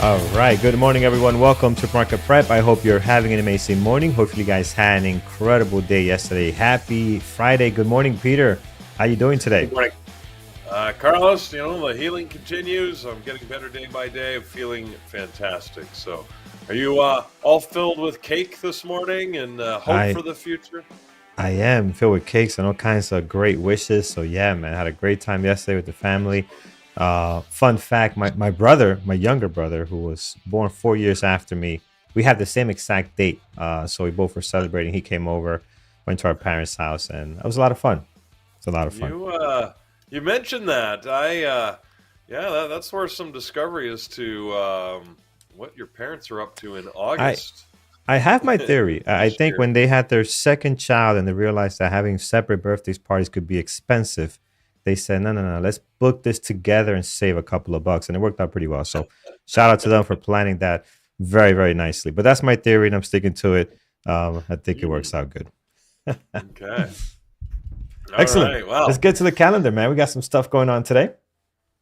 All right. Good morning, everyone. Welcome to PreMarket Prep. I hope you're having an amazing morning. Hopefully, you guys had an incredible day yesterday. Happy Friday. Good morning, Peter. How you doing today? Good morning. Carlos, the healing continues. I'm getting better day by day. I'm feeling fantastic. So are you all filled with cake this morning and hope for the future? I am filled with cakes and all kinds of great wishes. So yeah, man, I had a great time yesterday with the family. Fun fact, my brother, my younger brother, who was born 4 years after me, we had the same exact date. So we both were celebrating. He came over, went to our parents' house, and it was a lot of fun. It's a lot of fun. You mentioned that. That's where some discovery as to what your parents are up to in August. I have my theory. I think when they had their second child and they realized that having separate birthday parties could be expensive, they said, no, let's book this together and save a couple of bucks. And it worked out pretty well. So shout out to them for planning that very, very nicely. But that's my theory, and I'm sticking to it. I think it works out good. Okay. Excellent. Right, well, let's get to the calendar, man. We got some stuff going on today.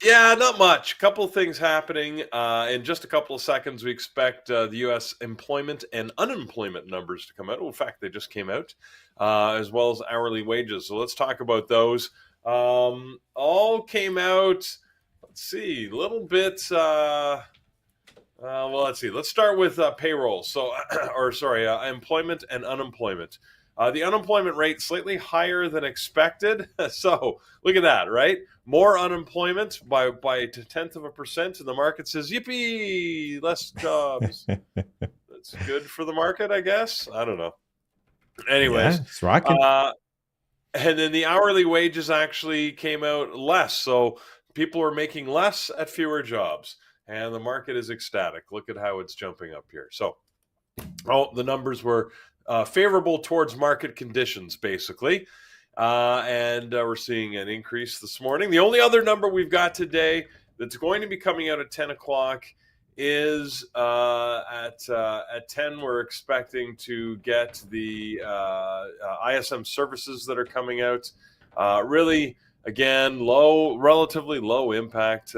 Yeah, not much. Couple things happening. In just a couple of seconds, we expect the U.S. employment and unemployment numbers to come out. In fact, they just came out, as well as hourly wages. So let's talk about those. All came out. Let's see, a little bit. Let's see. Let's start with payroll. So, employment and unemployment. The unemployment rate slightly higher than expected. So look at that, right? More unemployment by 0.1%, and the market says, "Yippee! Less jobs." That's good for the market, I guess. I don't know. Anyways, it's rocking. And then the hourly wages actually came out less. So people are making less at fewer jobs. And the market is ecstatic. Look at how it's jumping up here. So the numbers were favorable towards market conditions, basically. And we're seeing an increase this morning. The only other number we've got today that's going to be coming out at 10 o'clock is at 10, we're expecting to get the ISM services that are coming out. Really, again, relatively low impact.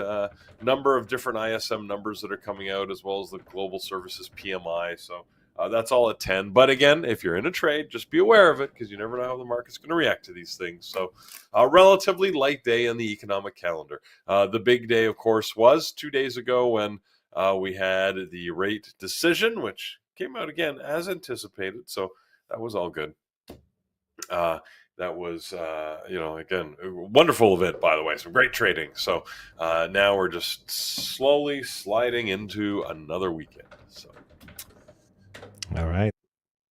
Number of different ISM numbers that are coming out, as well as the global services PMI. So that's all at 10. But again, if you're in a trade, just be aware of it, because you never know how the market's going to react to these things. So a relatively light day on the economic calendar. The big day, of course, was 2 days ago when we had the rate decision, which came out again as anticipated. So that was all good. That was, again, a wonderful event, by the way. Some great trading. So now we're just slowly sliding into another weekend. So, all right.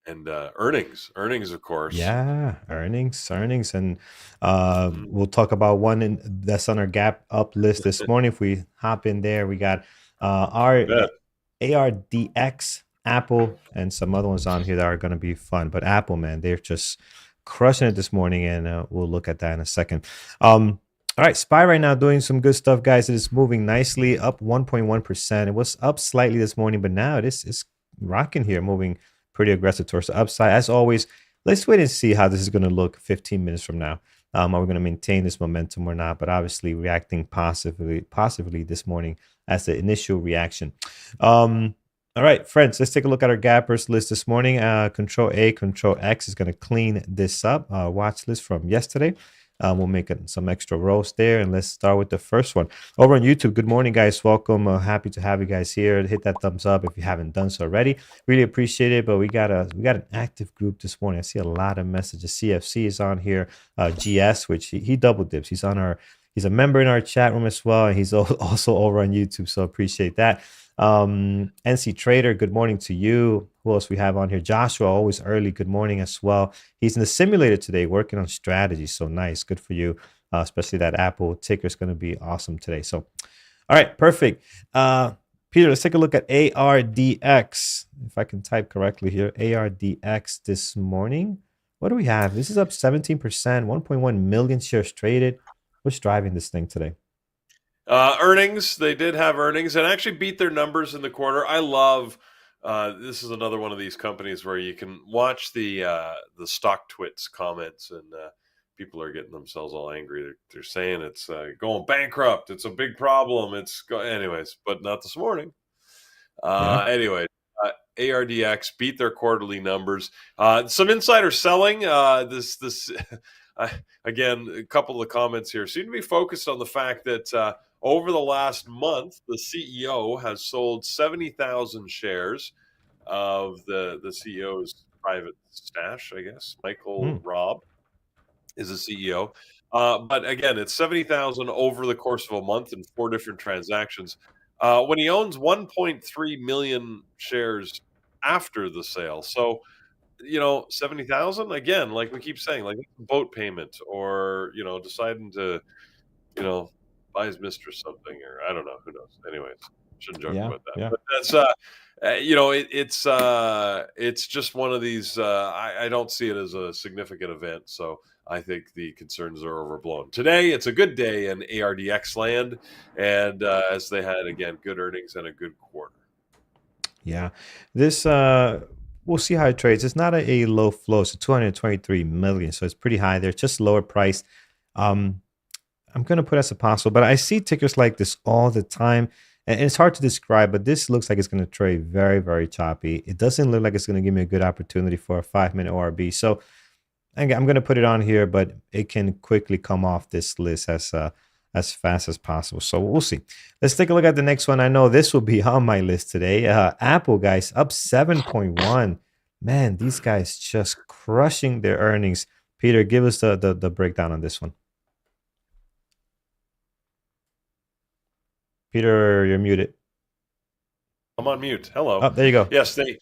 And earnings, of course. Yeah, earnings. And we'll talk about one that's on our gap up list this morning. If we hop in there, we got our ARDX, Apple, and some other ones on here that are going to be fun. But Apple, man, they're just crushing it this morning, and we'll look at that in a second. All right, SPY right now doing some good stuff, guys. It is moving nicely, up 1.1%. It was up slightly this morning, but now it is rocking here, moving pretty aggressive towards the upside. As always, let's wait and see how this is going to look 15 minutes from now. Are we going to maintain this momentum or not? But obviously reacting positively this morning as the initial reaction. All right, friends, let's take a look at our gappers list this morning. Control A, Control X is going to clean this up. Watch list from yesterday. We'll make some extra rows there, and let's start with the first one. Over on YouTube, good morning, guys. Welcome. Happy to have you guys here. Hit that thumbs up if you haven't done so already. Really appreciate it. But we got an active group this morning. I see a lot of messages. CFC is on here. GS, which he double dips. He's a member in our chat room as well, and he's also over on YouTube. So appreciate that. NC Trader, good morning to you. Who else we have on here? Joshua, always early. Good morning as well. He's in the simulator today working on strategy. So nice. Good for you. Especially that Apple ticker is going to be awesome today. So, all right, perfect. Peter, let's take a look at ARDX. If I can type correctly here. ARDX this morning What do we have? This is up 17%, 1.1 million shares traded. What's driving this thing today? Earnings, they did have earnings and actually beat their numbers in the quarter. I love this is another one of these companies where you can watch the stock twits comments, and people are getting themselves all angry. They're saying it's going bankrupt. It's a big problem. Anyways, but not this morning. Yeah. Anyway, ARDX beat their quarterly numbers. Some insider selling. This again, a couple of the comments here seem to be focused on the fact that over the last month, the CEO has sold 70,000 shares of the CEO's private stash. I guess Michael Mm, Robb is the CEO. But again, it's 70,000 over the course of a month in 4 different transactions. When he owns 1.3 million shares after the sale. So, 70,000 again, like we keep saying, like boat payment or, deciding to, you know, buy his mistress something, or I don't know, who knows. Anyways, shouldn't joke yeah. about that. Yeah. But that's it's just one of these. I don't see it as a significant event, so I think the concerns are overblown. Today, it's a good day in ARDX land, and as they had again good earnings and a good quarter. Yeah. This we'll see how it trades. It's not a low flow, so 223 million. So it's pretty high there. It's just lower price. Um, I'm gonna put as a possible, but I see tickers like this all the time. And it's hard to describe, but this looks like it's going to trade very, very choppy. It doesn't look like it's going to give me a good opportunity for a 5 minute ORB. So I'm going to put it on here, but it can quickly come off this list as fast as possible. So we'll see. Let's take a look at the next one. I know this will be on my list today. Apple, guys, up 7.1. Man, these guys just crushing their earnings. Peter, give us the breakdown on this one. Peter, you're muted. I'm on mute. Hello. Oh, there you go. Yes, they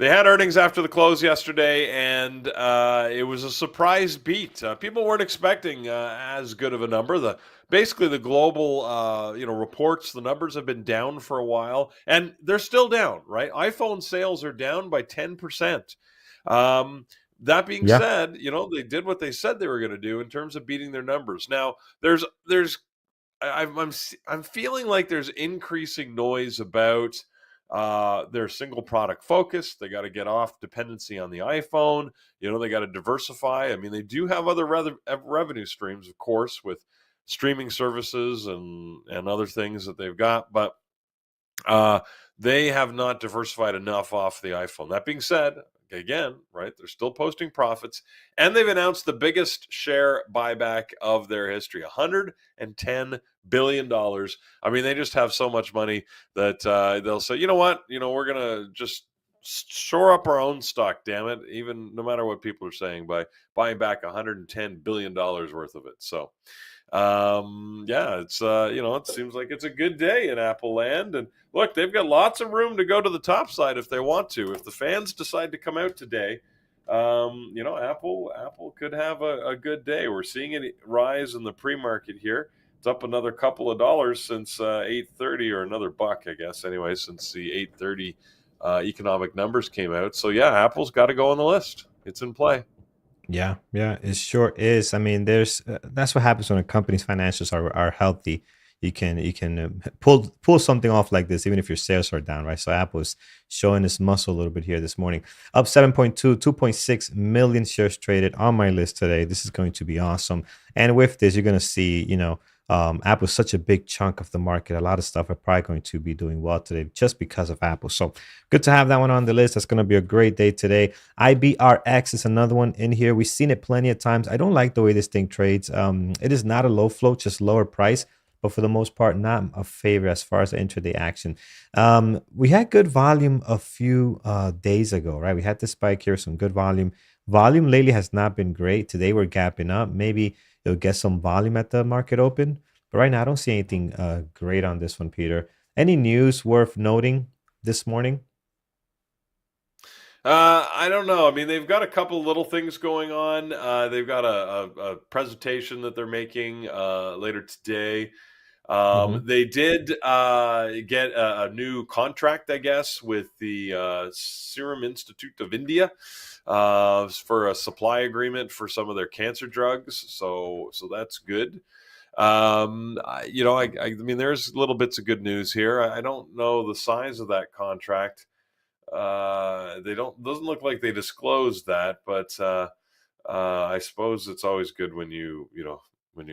had earnings after the close yesterday, and it was a surprise beat. People weren't expecting as good of a number. Basically the global reports, the numbers have been down for a while, and they're still down. Right, iPhone sales are down by 10%. That being Yeah. said, they did what they said they were going to do in terms of beating their numbers. Now, I'm feeling like there's increasing noise about their single product focus. They got to get off dependency on the iPhone. They got to diversify. I mean, they do have other revenue streams, of course, with streaming services and other things that they've got, but uh, they have not diversified enough off the iPhone. That being said, again, right, they're still posting profits, and they've announced the biggest share buyback of their history, $110 billion. I mean, they just have so much money that they'll say, you know what, we're gonna just shore up our own stock, damn it, even no matter what people are saying, by buying back $110 billion worth of it. So yeah, it's it seems like it's a good day in Apple land. And look, they've got lots of room to go to the top side if they want to. If the fans decide to come out today, Apple could have a good day. We're seeing it rise in the pre-market here. It's up another couple of dollars since 8:30, or another buck, I guess, anyway, since the 8:30 economic numbers came out. So yeah, Apple's got to go on the list. It's in play. Yeah, yeah, it sure is. I mean, there's that's what happens when a company's financials are healthy. You can pull something off like this, even if your sales are down, right? So Apple is showing its muscle a little bit here this morning, up 7.2, 2.6 million shares traded on my list today. This is going to be awesome. And with this, you're going to see, Apple's such a big chunk of the market. A lot of stuff are probably going to be doing well today just because of Apple. So good to have that one on the list. That's going to be a great day today. IBRX is another one in here. We've seen it plenty of times. I don't like the way this thing trades. It is not a low float, just lower price, but for the most part, not a favor as far as the intraday action. We had good volume a few days ago, right? We had this spike here, some good volume. Volume lately has not been great. Today we're gapping up. Maybe it'll get some volume at the market open. But right now, I don't see anything great on this one, Peter. Any news worth noting this morning? I don't know. I mean, they've got a couple little things going on. They've got a presentation that they're making later today. They did get a new contract, I guess, with the Serum Institute of India for a supply agreement for some of their cancer drugs. So that's good. I mean, there's little bits of good news here. I don't know the size of that contract. Doesn't look like they disclosed that, but I suppose it's always good when you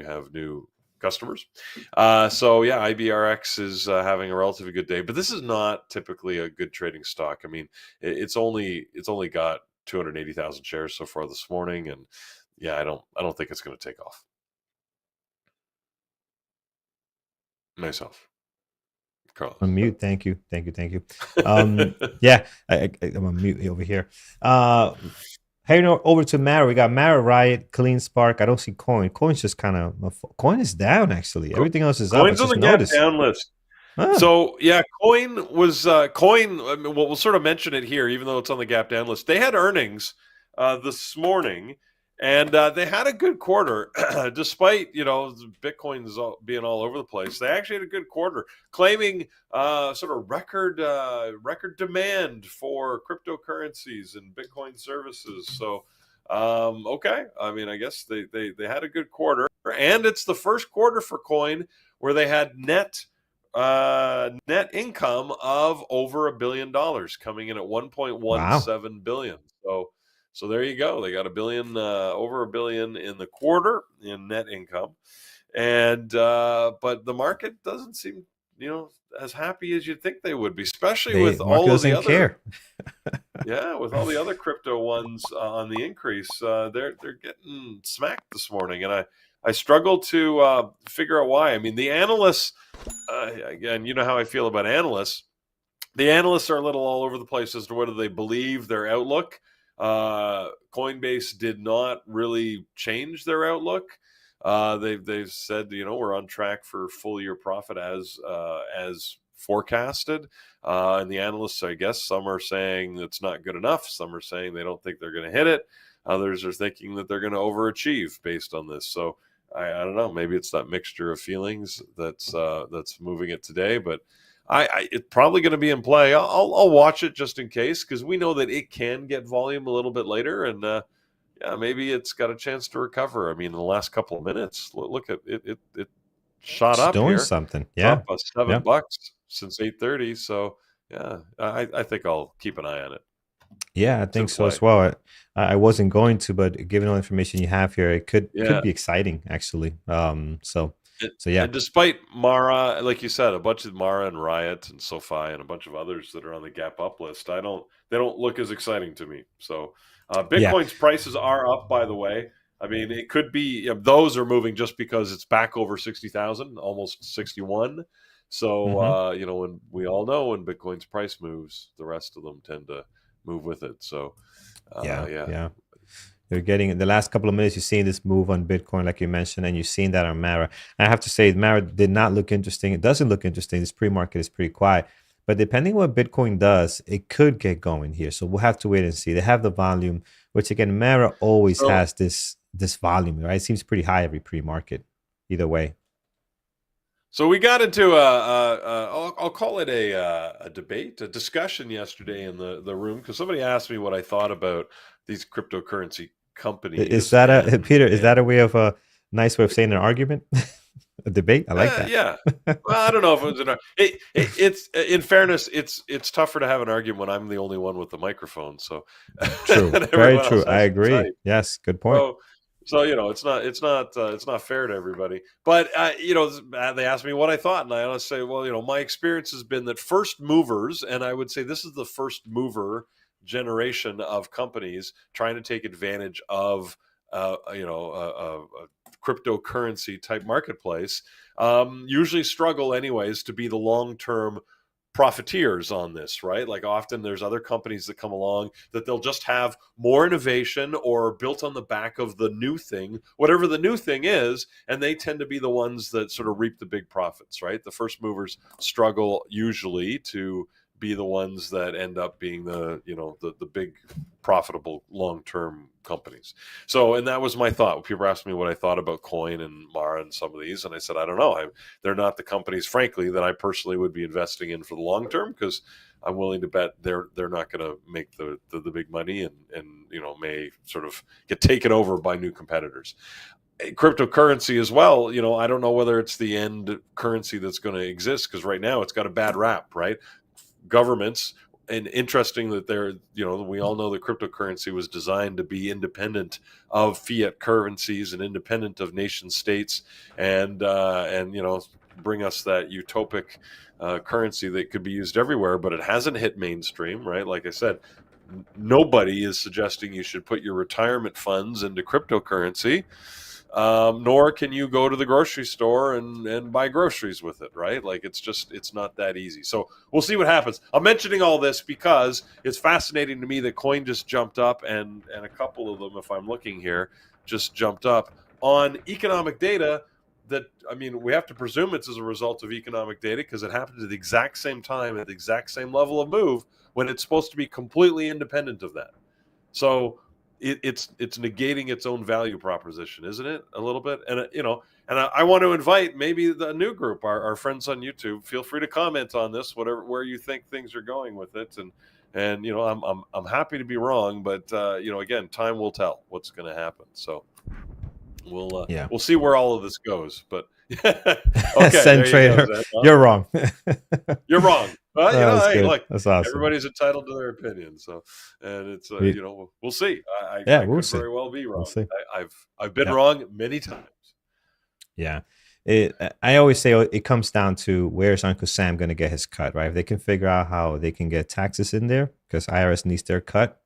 have new customers. So yeah, IBRX is having a relatively good day, but this is not typically a good trading stock. I mean, it's only got 280,000 shares so far this morning, and yeah, I don't think it's going to take off. Myself, Carlos. On mute. Thank you. Yeah, I'm on mute over here. Heading over to Mara, we got Mara, Riot, Clean Spark. I don't see Coin. Coin's just kind of Coin is down actually. Everything else is up. Coin's on the gap down list. So yeah, Coin was Coin. I mean, we'll sort of mention it here, even though it's on the gap down list. They had earnings this morning, and they had a good quarter, despite Bitcoin's being all over the place. They actually had a good quarter, claiming sort of record demand for cryptocurrencies and Bitcoin services. So okay, I mean, I guess they had a good quarter, and it's the first quarter for Coin where they had net income of over $1 billion, coming in at 1.17 billion. So there you go. They got over $1 billion in the quarter in net income, and but the market doesn't seem as happy as you'd think they would be, especially with all of the other with all the other crypto ones on the increase. They're getting smacked this morning, and I struggle to figure out why. I mean, the analysts, again, you know how I feel about analysts. The analysts are a little all over the place as to whether they believe their outlook. Coinbase did not really change their outlook. They've said, we're on track for full year profit as forecasted. And the analysts, I guess, some are saying it's not good enough. Some are saying they don't think they're going to hit it. Others are thinking that they're going to overachieve based on this. So I don't know. Maybe it's that mixture of feelings that's moving it today. But it's probably going to be in play. I'll watch it just in case, because we know that it can get volume a little bit later, and maybe it's got a chance to recover. I mean, in the last couple of minutes, look at it. It shot it's up doing here, something. Yeah, up $7 since 8:30. So yeah, I think I'll keep an eye on it. Yeah, I think so as well. I wasn't going to, but given all the information you have here, it could be exciting actually. So yeah. And despite Mara, like you said, a bunch of Mara and Riot and SoFi and a bunch of others that are on the gap up list, they don't look as exciting to me. So Bitcoin's prices are up, by the way. I mean, it could be those are moving just because it's back over 60,000, almost 61. So when we all know when Bitcoin's price moves, the rest of them tend to move with it. So yeah. You're getting in the last couple of minutes, you're seeing this move on Bitcoin, like you mentioned, and you're seeing that on Mara. And I have to say, Mara did not look interesting. It doesn't look interesting. This pre-market is pretty quiet. But depending on what Bitcoin does, it could get going here. So we'll have to wait and see. They have the volume, which again, Mara always has this volume, right? It seems pretty high every pre-market, either way. So we got into I'll call it a debate, a discussion yesterday in the room, because somebody asked me what I thought about these cryptocurrency companies. Is that Peter? Is that a way of a nice way of saying an argument? A debate? I like that. Yeah. Well, I don't know if it was it's in fairness, it's tougher to have an argument when I'm the only one with the microphone. So true, very true. I agree. Yes, good point. So it's not fair to everybody. But they asked me what I thought, and I honestly say, well, my experience has been that first movers, and I would say this is the first mover generation of companies trying to take advantage of a cryptocurrency type marketplace, usually struggle anyways to be the long-term profiteers on this, right? Like often there's other companies that come along that they'll just have more innovation or built on the back of the new thing, whatever the new thing is, and they tend to be the ones that sort of reap the big profits, right? The first movers struggle usually to be the ones that end up being the big profitable long-term companies. So, and that was my thought. People asked me what I thought about Coin and Mara and some of these, and I said I don't know. They're not the companies, frankly, that I personally would be investing in for the long term, because I'm willing to bet they're not going to make the big money, and may sort of get taken over by new competitors. Cryptocurrency as well, I don't know whether it's the end currency that's going to exist, because right now it's got a bad rap, right? Governments, and interesting that we all know that cryptocurrency was designed to be independent of fiat currencies and independent of nation states, and bring us that utopic currency that could be used everywhere, but it hasn't hit mainstream, right? Like I said, nobody is suggesting you should put your retirement funds into cryptocurrency, nor can you go to the grocery store and buy groceries with it, right? Like, it's not that easy. So we'll see what happens. I'm mentioning all this because it's fascinating to me that Coin just jumped up, and a couple of them, if I'm looking here, just jumped up on economic data that, we have to presume it's as a result of economic data, because it happened at the exact same time, at the exact same level of move, when it's supposed to be completely independent of that. So it's negating its own value proposition, isn't it? A little bit. And I want to invite maybe the new group, our friends on YouTube. Feel free to comment on this, where you think things are going with it, and I'm happy to be wrong, but again, time will tell what's going to happen. So we'll see where all of this goes. But okay, Send trader, you're wrong. You're wrong. But hey, look, that's awesome. Everybody's entitled to their opinion. So, and it's we'll see. I we'll could see. very well be wrong. We'll I've been wrong many times. Yeah. I always say it comes down to, where's Uncle Sam going to get his cut, right? If they can figure out how they can get taxes in there, because IRS needs their cut,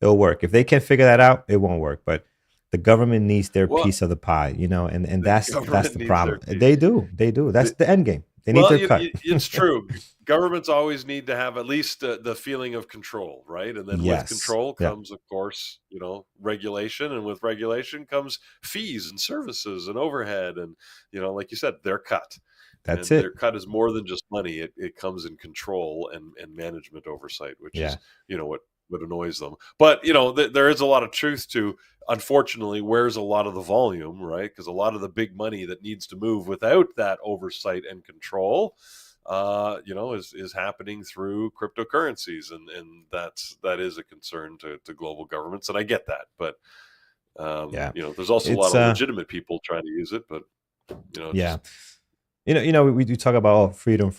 it'll work. If they can't figure that out, it won't work. But the government needs their piece of the pie, and that's the problem. They do. That's the end game. They need their cut. It's true. Governments always need to have at least the feeling of control, right? And then with control comes, of course, regulation, and with regulation comes fees and services and overhead, and like you said, their cut. That's and it. Their cut is more than just money. It comes in control and management oversight, which is what annoys them. But there is a lot of truth to, unfortunately, where's a lot of the volume, right? Because a lot of the big money that needs to move without that oversight and control, is happening through cryptocurrencies, and that is a concern to global governments, and I get that. But there's also a lot of legitimate people trying to use it, but we do talk about freedom,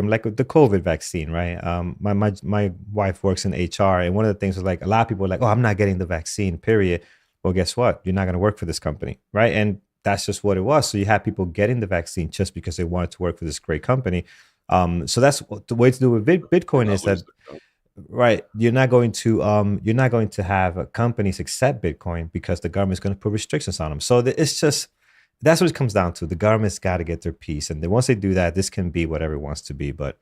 like the COVID vaccine, right? My wife works in HR, and one of the things was, like, a lot of people are like, oh, I'm not getting the vaccine, period. Well, guess what? You're not going to work for this company, right? And that's just what it was. So you had people getting the vaccine just because they wanted to work for this great company. So that's the way to do with Bitcoin is that, right? You're not going to have companies accept Bitcoin because the government's going to put restrictions on them. So it's just, that's what it comes down to. The government's got to get their piece, and then once they do that, this can be whatever it wants to be, but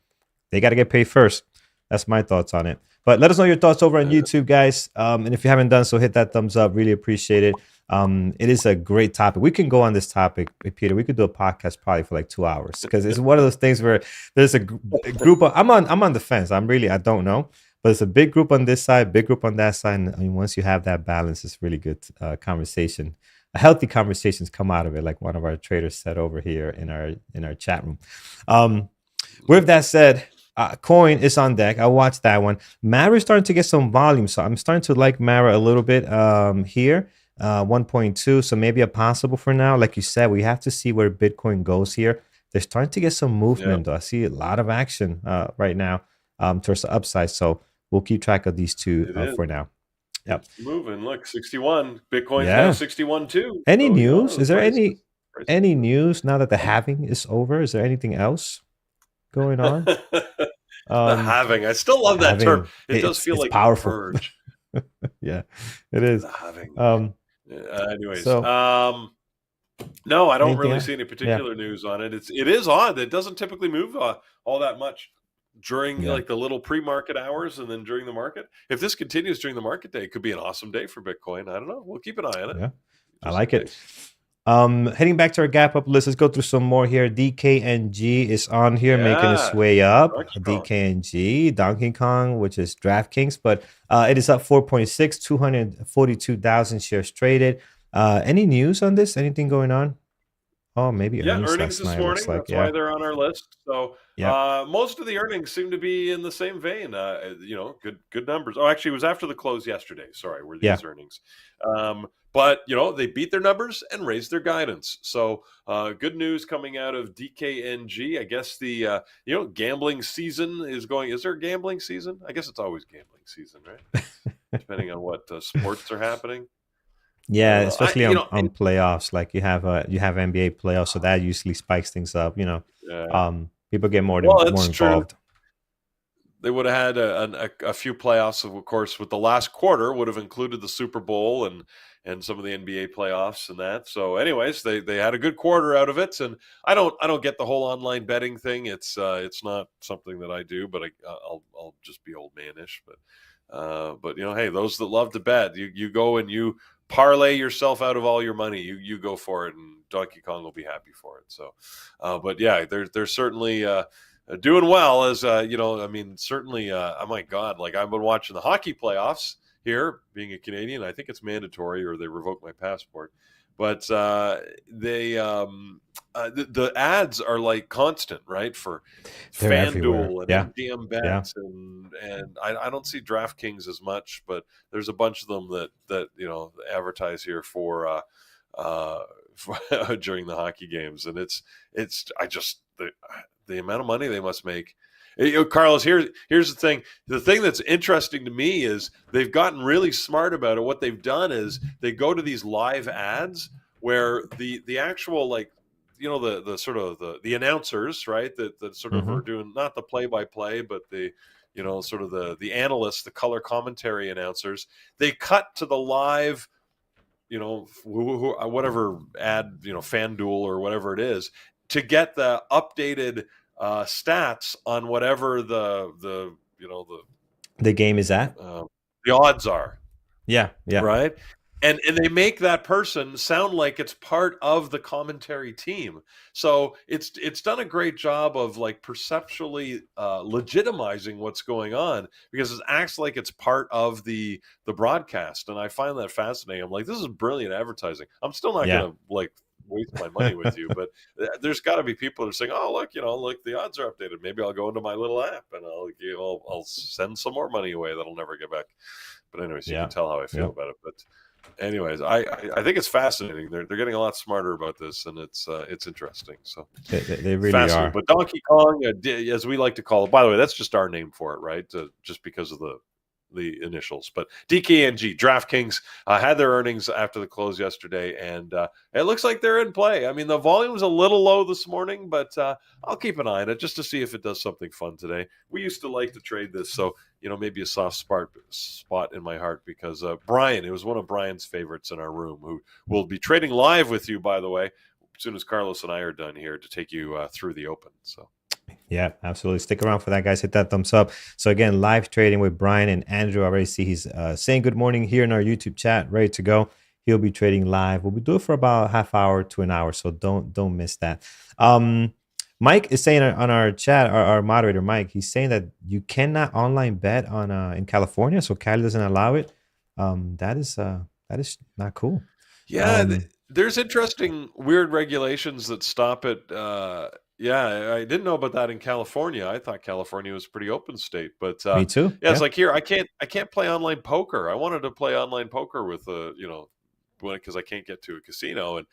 they got to get paid first. That's my thoughts on it. But let us know your thoughts over on YouTube, guys. And if you haven't done so, hit that thumbs up. Really appreciate it. It is a great topic. We can go on this topic, Peter. We could do a podcast probably for like 2 hours, because it's one of those things where there's a group of, I'm on the fence. I don't know, but it's a big group on this side, big group on that side. And once you have that balance, it's really good conversation. Healthy conversations come out of it, like one of our traders said over here in our chat room. With that said, Coin is on deck. I watched that one. Mara is starting to get some volume, so I'm starting to like Mara a little bit here. 1.2, so maybe a possible for now. Like you said, we have to see where Bitcoin goes here. They're starting to get some movement, though. I see a lot of action right now towards the upside, so we'll keep track of these two for now. Yep. It's moving. Look, 61. Bitcoin's now 61 too. Any news? Is there any news now that the halving is over? Is there anything else going on? The halving. I still love that term. It does feel like powerful. Purge. Yeah, it is. The halving. Anyways, no, I don't really see any particular news on it. It is odd. It doesn't typically move all that much during like the little pre-market hours, and then during the market. If this continues during the market day, it could be an awesome day for Bitcoin. I don't know. We'll keep an eye on it. Yeah, I like it. Heading back to our gap up list, let's go through some more here. DKNG is on here making its Yeah, way up. Donkey Kong. DKNG, Donkey Kong, which is DraftKings, but it is up 4.6, 242,000 shares traded. Any news on this? Anything going on? Oh, maybe Yeah, earnings earnings last this night, looks morning. like. That's Yeah. why they're on our list. So Yep. most of the earnings seem to be in the same vein. Good numbers. Oh, actually, it was after the close yesterday. Sorry, were Yeah. these earnings? But they beat their numbers and raised their guidance. So good news coming out of DKNG. I guess the gambling season is going. Is there a gambling season? I guess it's always gambling season, right? Depending on what sports are happening. I Yeah, don't know. especially on playoffs. Like you have NBA playoffs, so that usually spikes things up. Yeah. People get more Well, more it's true. involved. They would have had a few playoffs, of course, with the last quarter would have included the Super Bowl and some of the NBA playoffs and that. So, anyways, they had a good quarter out of it, and I don't get the whole online betting thing. It's not something that I do, but I'll just be old manish. But hey, those that love to bet, you go and you parlay yourself out of all your money. You go for it, and Donkey Kong will be happy for it. So, but yeah, they're certainly. Doing well as certainly. Oh my God, like I've been watching the hockey playoffs here, being a Canadian. I think it's mandatory, or they revoke my passport. But the ads are like constant, right? For They're everywhere. FanDuel and Yeah. MGM Yeah. bets, and I don't see DraftKings as much, but there's a bunch of them that advertise here for during the hockey games, and it's I just the amount of money they must make. Carlos, here's the thing. The thing that's interesting to me is they've gotten really smart about it. What they've done is they go to these live ads where the actual the sort of the announcers, right, that sort of are doing not the play by play, but the sort of the analysts, the color commentary announcers. They cut to the live whatever ad, FanDuel or whatever it is, to get the updated stats on whatever the game is at. The odds are. Yeah. Right. And they make that person sound like it's part of the commentary team. So it's done a great job of like perceptually legitimizing what's going on, because it acts like it's part of the broadcast. And I find that fascinating. I'm like, this is brilliant advertising. I'm still not going to like waste my money with you, but there's got to be people that are saying, oh, look, the odds are updated. Maybe I'll go into my little app and I'll send some more money away that'll never get back. But anyways, you can tell how I feel about it. But anyways, I think it's fascinating. They're getting a lot smarter about this, and it's interesting. So they really are. But Donkey Kong, as we like to call it, by the way, that's just our name for it, right? Just because of the initials. But DKNG, DraftKings had their earnings after the close yesterday, and it looks like they're in play. I mean, the volume's a little low this morning, but I'll keep an eye on it just to see if it does something fun today. We used to like to trade this, so maybe a soft spot in my heart, because Brian, it was one of Brian's favorites in our room, who will be trading live with you, by the way, as soon as Carlos and I are done here, to take you through the open. So. Yeah, absolutely. Stick around for that, guys. Hit that thumbs up. So again, live trading with Brian and Andrew. I already see he's saying good morning here in our YouTube chat, ready to go. He'll be trading live. We'll be doing it for about half hour to an hour, so don't miss that. Mike is saying on our chat, our moderator Mike, he's saying that you cannot online bet on in California, so Cali doesn't allow it. That is not cool. Yeah, there's interesting, weird regulations that stop it. Yeah, I didn't know about that in California. I thought California was a pretty open state, but me too. Yeah, it's like here I can't play online poker. I wanted to play online poker with because I can't get to a casino, and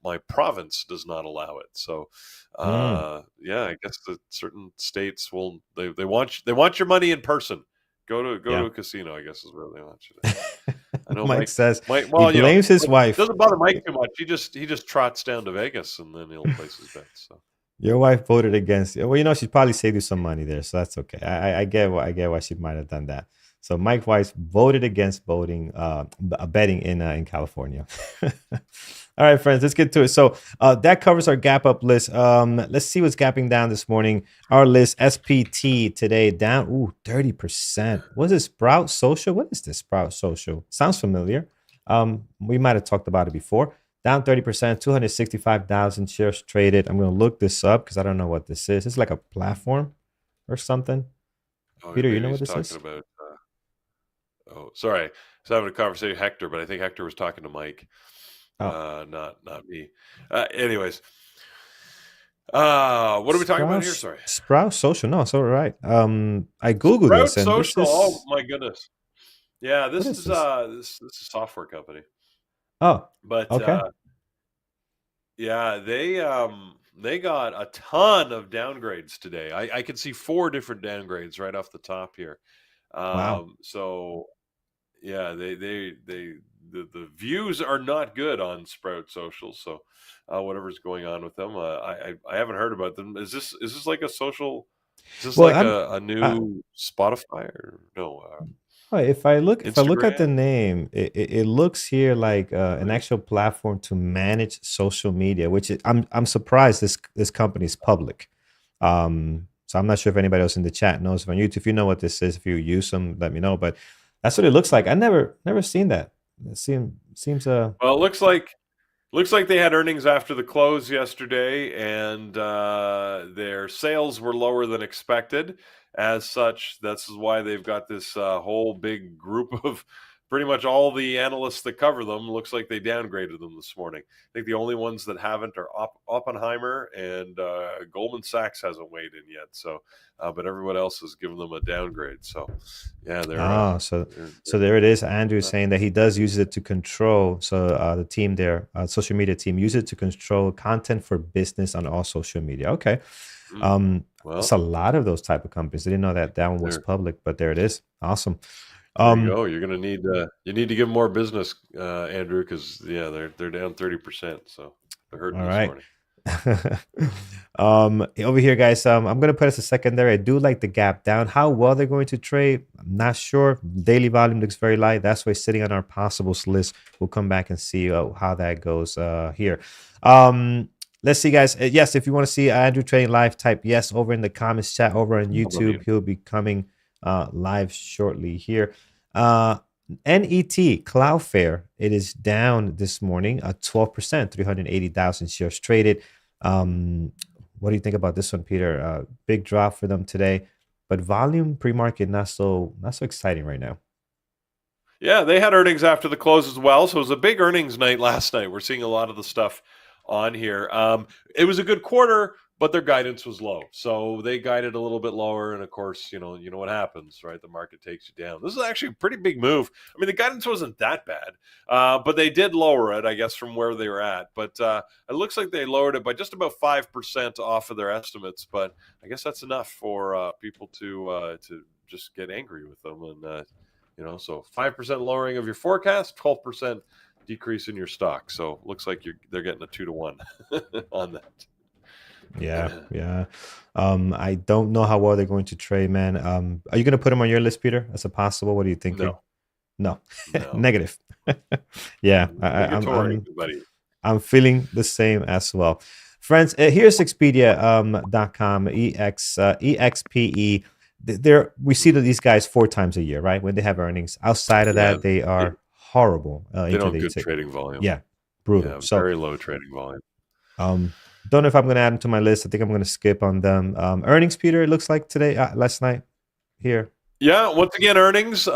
my province does not allow it. So yeah, I guess that certain states will they want your money in person. Go to a casino, I guess, is where they want you to. I know Mike says he blames his wife. Doesn't bother Mike too much. He just trots down to Vegas, and then he'll place his bets. So. Your wife voted against it. Well, she probably saved you some money there, so that's okay. I get why she might have done that. So Mike Weiss voted against betting in California. All right, friends, let's get to it. So that covers our gap up list. Let's see what's gapping down this morning. Our list, SPT today down 30%. Was it Sprout Social? What is this Sprout Social? Sounds familiar. We might have talked about it before. down 30%, 265,000 shares traded. I'm going to look this up because I don't know what this is. It's like a platform or something. Oh, Peter, you know maybe what he's this talking is? about. Oh, sorry. I was having a conversation with Hector, but I think Hector was talking to Mike, Oh, not me. Anyways, what are we talking about here? Sorry. Sprout Social. No, it's all right. I Googled this Sprout and this Social. Oh is, my goodness. Yeah, what this is is this? this is a software company, Oh, but okay. yeah, they got a ton of downgrades today. I can see 4 different downgrades right off the top here. Wow. So yeah, the views are not good on Sprout Social. So whatever's going on with them, I haven't heard about them. Is this like a social? Is this Well, like a I, new Spotify or no oh, if I look at the Instagram? name, it looks here like an Maybe. actual platform to manage social media, which I'm surprised this company is public. So I'm not sure if anybody else in the chat knows on YouTube. If you know what this is, if you use them, let me know. But that's what it looks like. I never seen that. It seems Well, it looks like they had earnings after the close yesterday, and their sales were lower than expected. As such, that's why they've got this whole big group of pretty much all the analysts that cover them. Looks like they downgraded them this morning. I think the only ones that haven't are Oppenheimer, and Goldman Sachs hasn't weighed in yet. So, but everyone else has given them a downgrade. So, yeah, so there it is. Andrew saying that he does use it to control. So the team there, social media team, use it to control content for business on all social media. Okay. mm, Um, it's well, a lot of those type of companies. I didn't know that one was there. public, but there it is. Awesome. There you Um, go. You're gonna need you need to give them more business, Andrew, because yeah, they're down 30%, so they're hurting all this right. morning. Over here, guys. I'm gonna put as a secondary. I do like the gap down. How well they're going to trade, I'm not sure. Daily volume looks very light. That's why it's sitting on our possibles list. We'll come back and see how that goes here. Um, let's see, guys. Yes, if you want to see Andrew trading live, type yes over in the comments chat over on How about YouTube. you? He'll be coming live shortly here. Uh, NET Cloudflare, it is down this morning 12%, 380,000 shares traded. Um, what do you think about this one, Peter? Big drop for them today, but volume pre-market not so exciting right now. Yeah, they had earnings after the close as well, so it was a big earnings night last night. We're seeing a lot of the stuff on here. It was a good quarter, but their guidance was low, so they guided a little bit lower. And of course, you know what happens, right? The market takes you down. This is actually a pretty big move. I mean, the guidance wasn't that bad, but they did lower it, I guess, from where they were at. But it looks like they lowered it by just about 5% off of their estimates. But I guess that's enough for people to just get angry with them and. So 5% lowering of your forecast, 12% decrease in your stock. So looks like they're getting a 2-to-1 on that. Yeah, yeah. I don't know how well they're going to trade, man. Are you going to put them on your list, Peter? As a possible? What are you thinking? No, No, no. negative. Yeah, Negatory, buddy. I'm feeling the same as well. Friends, here's Expedia.com, EXPE. There, we see that these guys 4 times a year, right? When they have earnings. Outside of Yeah, that, they they, are horrible they don't intraday good tick. trading volume. Yeah, brutal. Yeah, So, very low trading volume. um, don't know if I'm going to add them to my list. I think I'm going to skip on them. Earnings, Peter, it looks like today, last night here. Yeah, once again, earnings. They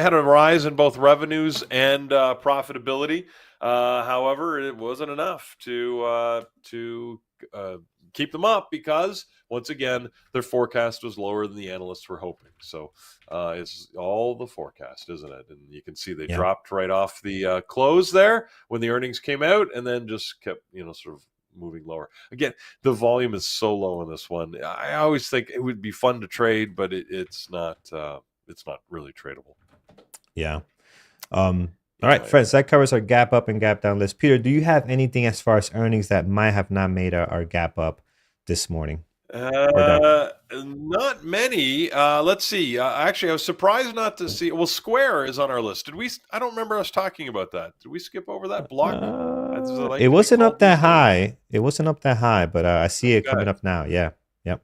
had a rise in both revenues and profitability. However, it wasn't enough to keep them up because once again, their forecast was lower than the analysts were hoping. So it's all the forecast, isn't it? And you can see they Yeah. dropped right off the close there when the earnings came out, and then just kept sort of moving lower. Again, the volume is so low in this one. I always think it would be fun to trade, but it's not. It's not really tradable. Yeah. All In right, my friends, opinion. that covers our gap up and gap down list. Peter, do you have anything as far as earnings that might have not made our gap up this morning or that? Not many. Let's see. Actually, I was surprised not to see. Well, Square is on our list. Did we? I don't remember us talking about that. Did we skip over that block? As I It like to be wasn't up called that these days. high. It wasn't up that high, but I see it Okay. coming up now. Yeah. Yep.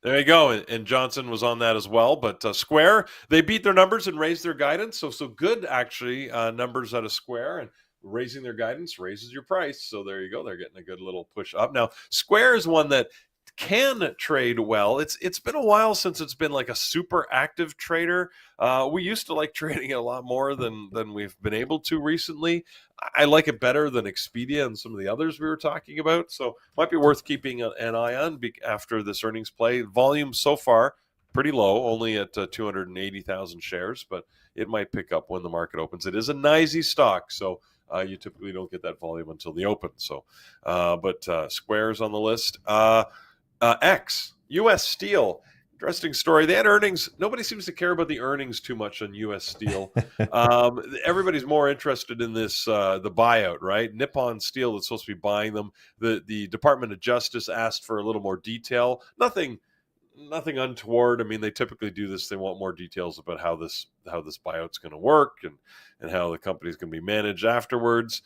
There you go. And Johnson was on that as well. But Square, they beat their numbers and raised their guidance. So good, actually, numbers out of Square. And raising their guidance raises your price. So there you go. They're getting a good little push up. Now, Square is one that can trade well. It's been a while since it's been like a super active trader. We used to like trading it a lot more than we've been able to recently. I like it better than Expedia and some of the others we were talking about. So might be worth keeping an eye on after this earnings play. Volume so far pretty low, only at 280,000 shares, but it might pick up when the market opens. It is a NYSE stock, so you typically don't get that volume until the open. So, but Square's on the list. X, U.S. Steel. Interesting story. They had earnings. Nobody seems to care about the earnings too much on U.S. Steel. Everybody's more interested in this, the buyout, right? Nippon Steel that's supposed to be buying them. The Department of Justice asked for a little more detail. Nothing untoward. I mean, they typically do this. They want more details about how this buyout's going to work and how the company's going to be managed afterwards.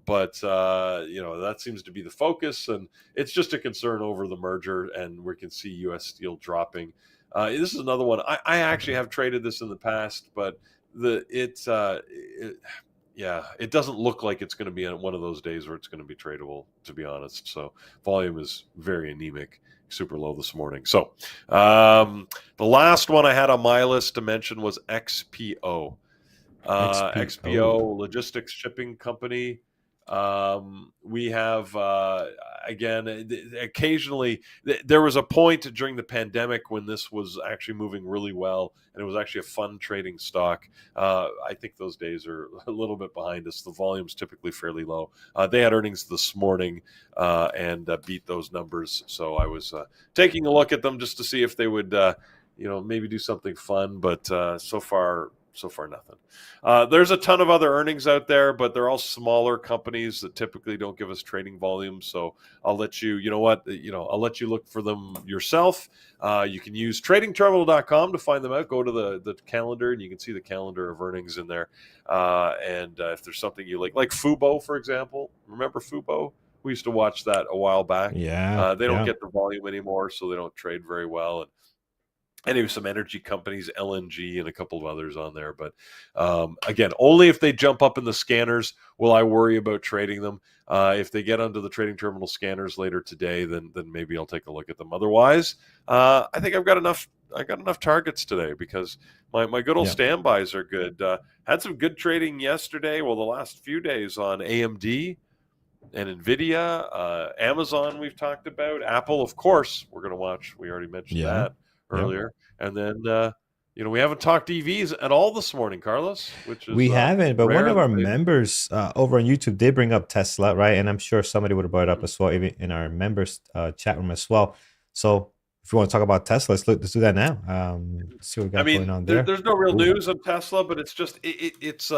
But that seems to be the focus, and it's just a concern over the merger, and we can see U.S. Steel dropping. This is another one. I actually have traded this in the past, but it doesn't look like it's going to be one of those days where it's going to be tradable, to be honest. So volume is very anemic, super low this morning. So the last one I had on my list to mention was XPO. XPO, logistics shipping company. We have again, occasionally there was a point during the pandemic when this was actually moving really well, and it was actually a fun trading stock. I think those days are a little bit behind us. The volume's typically fairly low. They had earnings this morning and beat those numbers, so I was taking a look at them just to see if they would maybe do something fun, but so far nothing. There's a ton of other earnings out there, but they're all smaller companies that typically don't give us trading volume. So I'll let you, I'll let you look for them yourself. You can use tradingterminal.com to find them out. Go to the calendar and you can see the calendar of earnings in there. And if there's something you like Fubo, for example, remember Fubo? We used to watch that a while back. Yeah. They don't get the volume anymore, so they don't trade very well. And there's some energy companies, LNG, and a couple of others on there. But again, only if they jump up in the scanners will I worry about trading them. If they get onto the trading terminal scanners later today, then maybe I'll take a look at them. Otherwise, I think I've got enough. I got enough targets today because my good old standbys are good. Had some good trading yesterday. Well, the last few days on AMD and NVIDIA, Amazon we've talked about, Apple, of course, we're going to watch. We already mentioned that earlier. And then, we haven't talked EVs at all this morning, Carlos, which is we haven't, but one of our maybe. members over on YouTube did bring up Tesla, right? And I'm sure somebody would have brought it up as well, even in our members chat room as well. So if you want to talk about Tesla, let's do that now. Let's see what we got going on there. There's no real news on Tesla, but it's just it's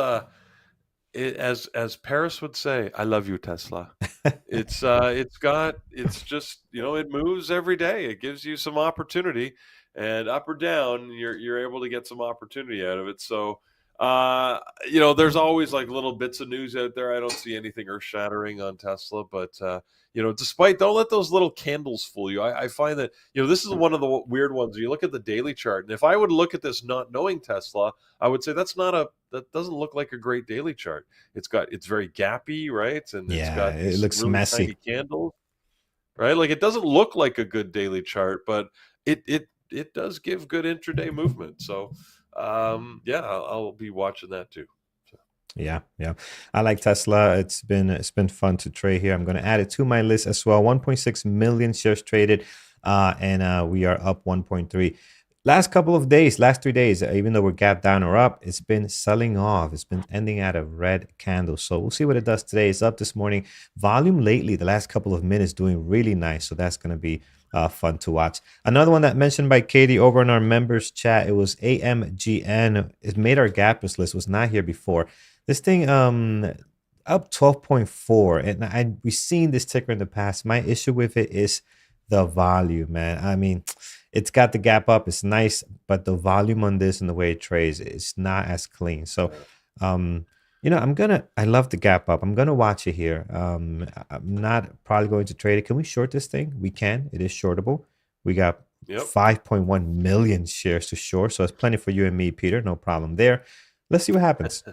as Paris would say, I love you, Tesla. It moves every day. It gives you some opportunity, and up or down, you're able to get some opportunity out of it. So, there's always like little bits of news out there. I don't see anything earth shattering on Tesla, but don't let those little candles fool you. I find that, this is one of the weird ones. You look at the daily chart, and if I would look at this not knowing Tesla, I would say that doesn't look like a great daily chart. It's very gappy, right? And it looks really messy, tiny candles, right? Like it doesn't look like a good daily chart, but it does give good intraday movement. So, I'll be watching that too. So. Yeah. I like Tesla. It's been fun to trade here. I'm going to add it to my list as well. 1.6 million shares traded, and we are up 1.3. Last 3 days, even though we're gapped down or up, it's been selling off. It's been ending at a red candle. So we'll see what it does today. It's up this morning. Volume lately, the last couple of minutes, doing really nice. So that's going to be fun to watch. Another one that mentioned by Katie over in our members chat, it was AMGN. It made our gappers list. Was not here before. This thing up 12.4, and we've seen this ticker in the past. My issue with it is the volume, man. I mean, it's got the gap up. It's nice, but the volume on this and the way it trades is not as clean. So, I love the gap up. I'm going to watch it here. I'm not probably going to trade it. Can we short this thing? We can. It is shortable. We got 5.1 million shares to short. So it's plenty for you and me, Peter. No problem there. Let's see what happens.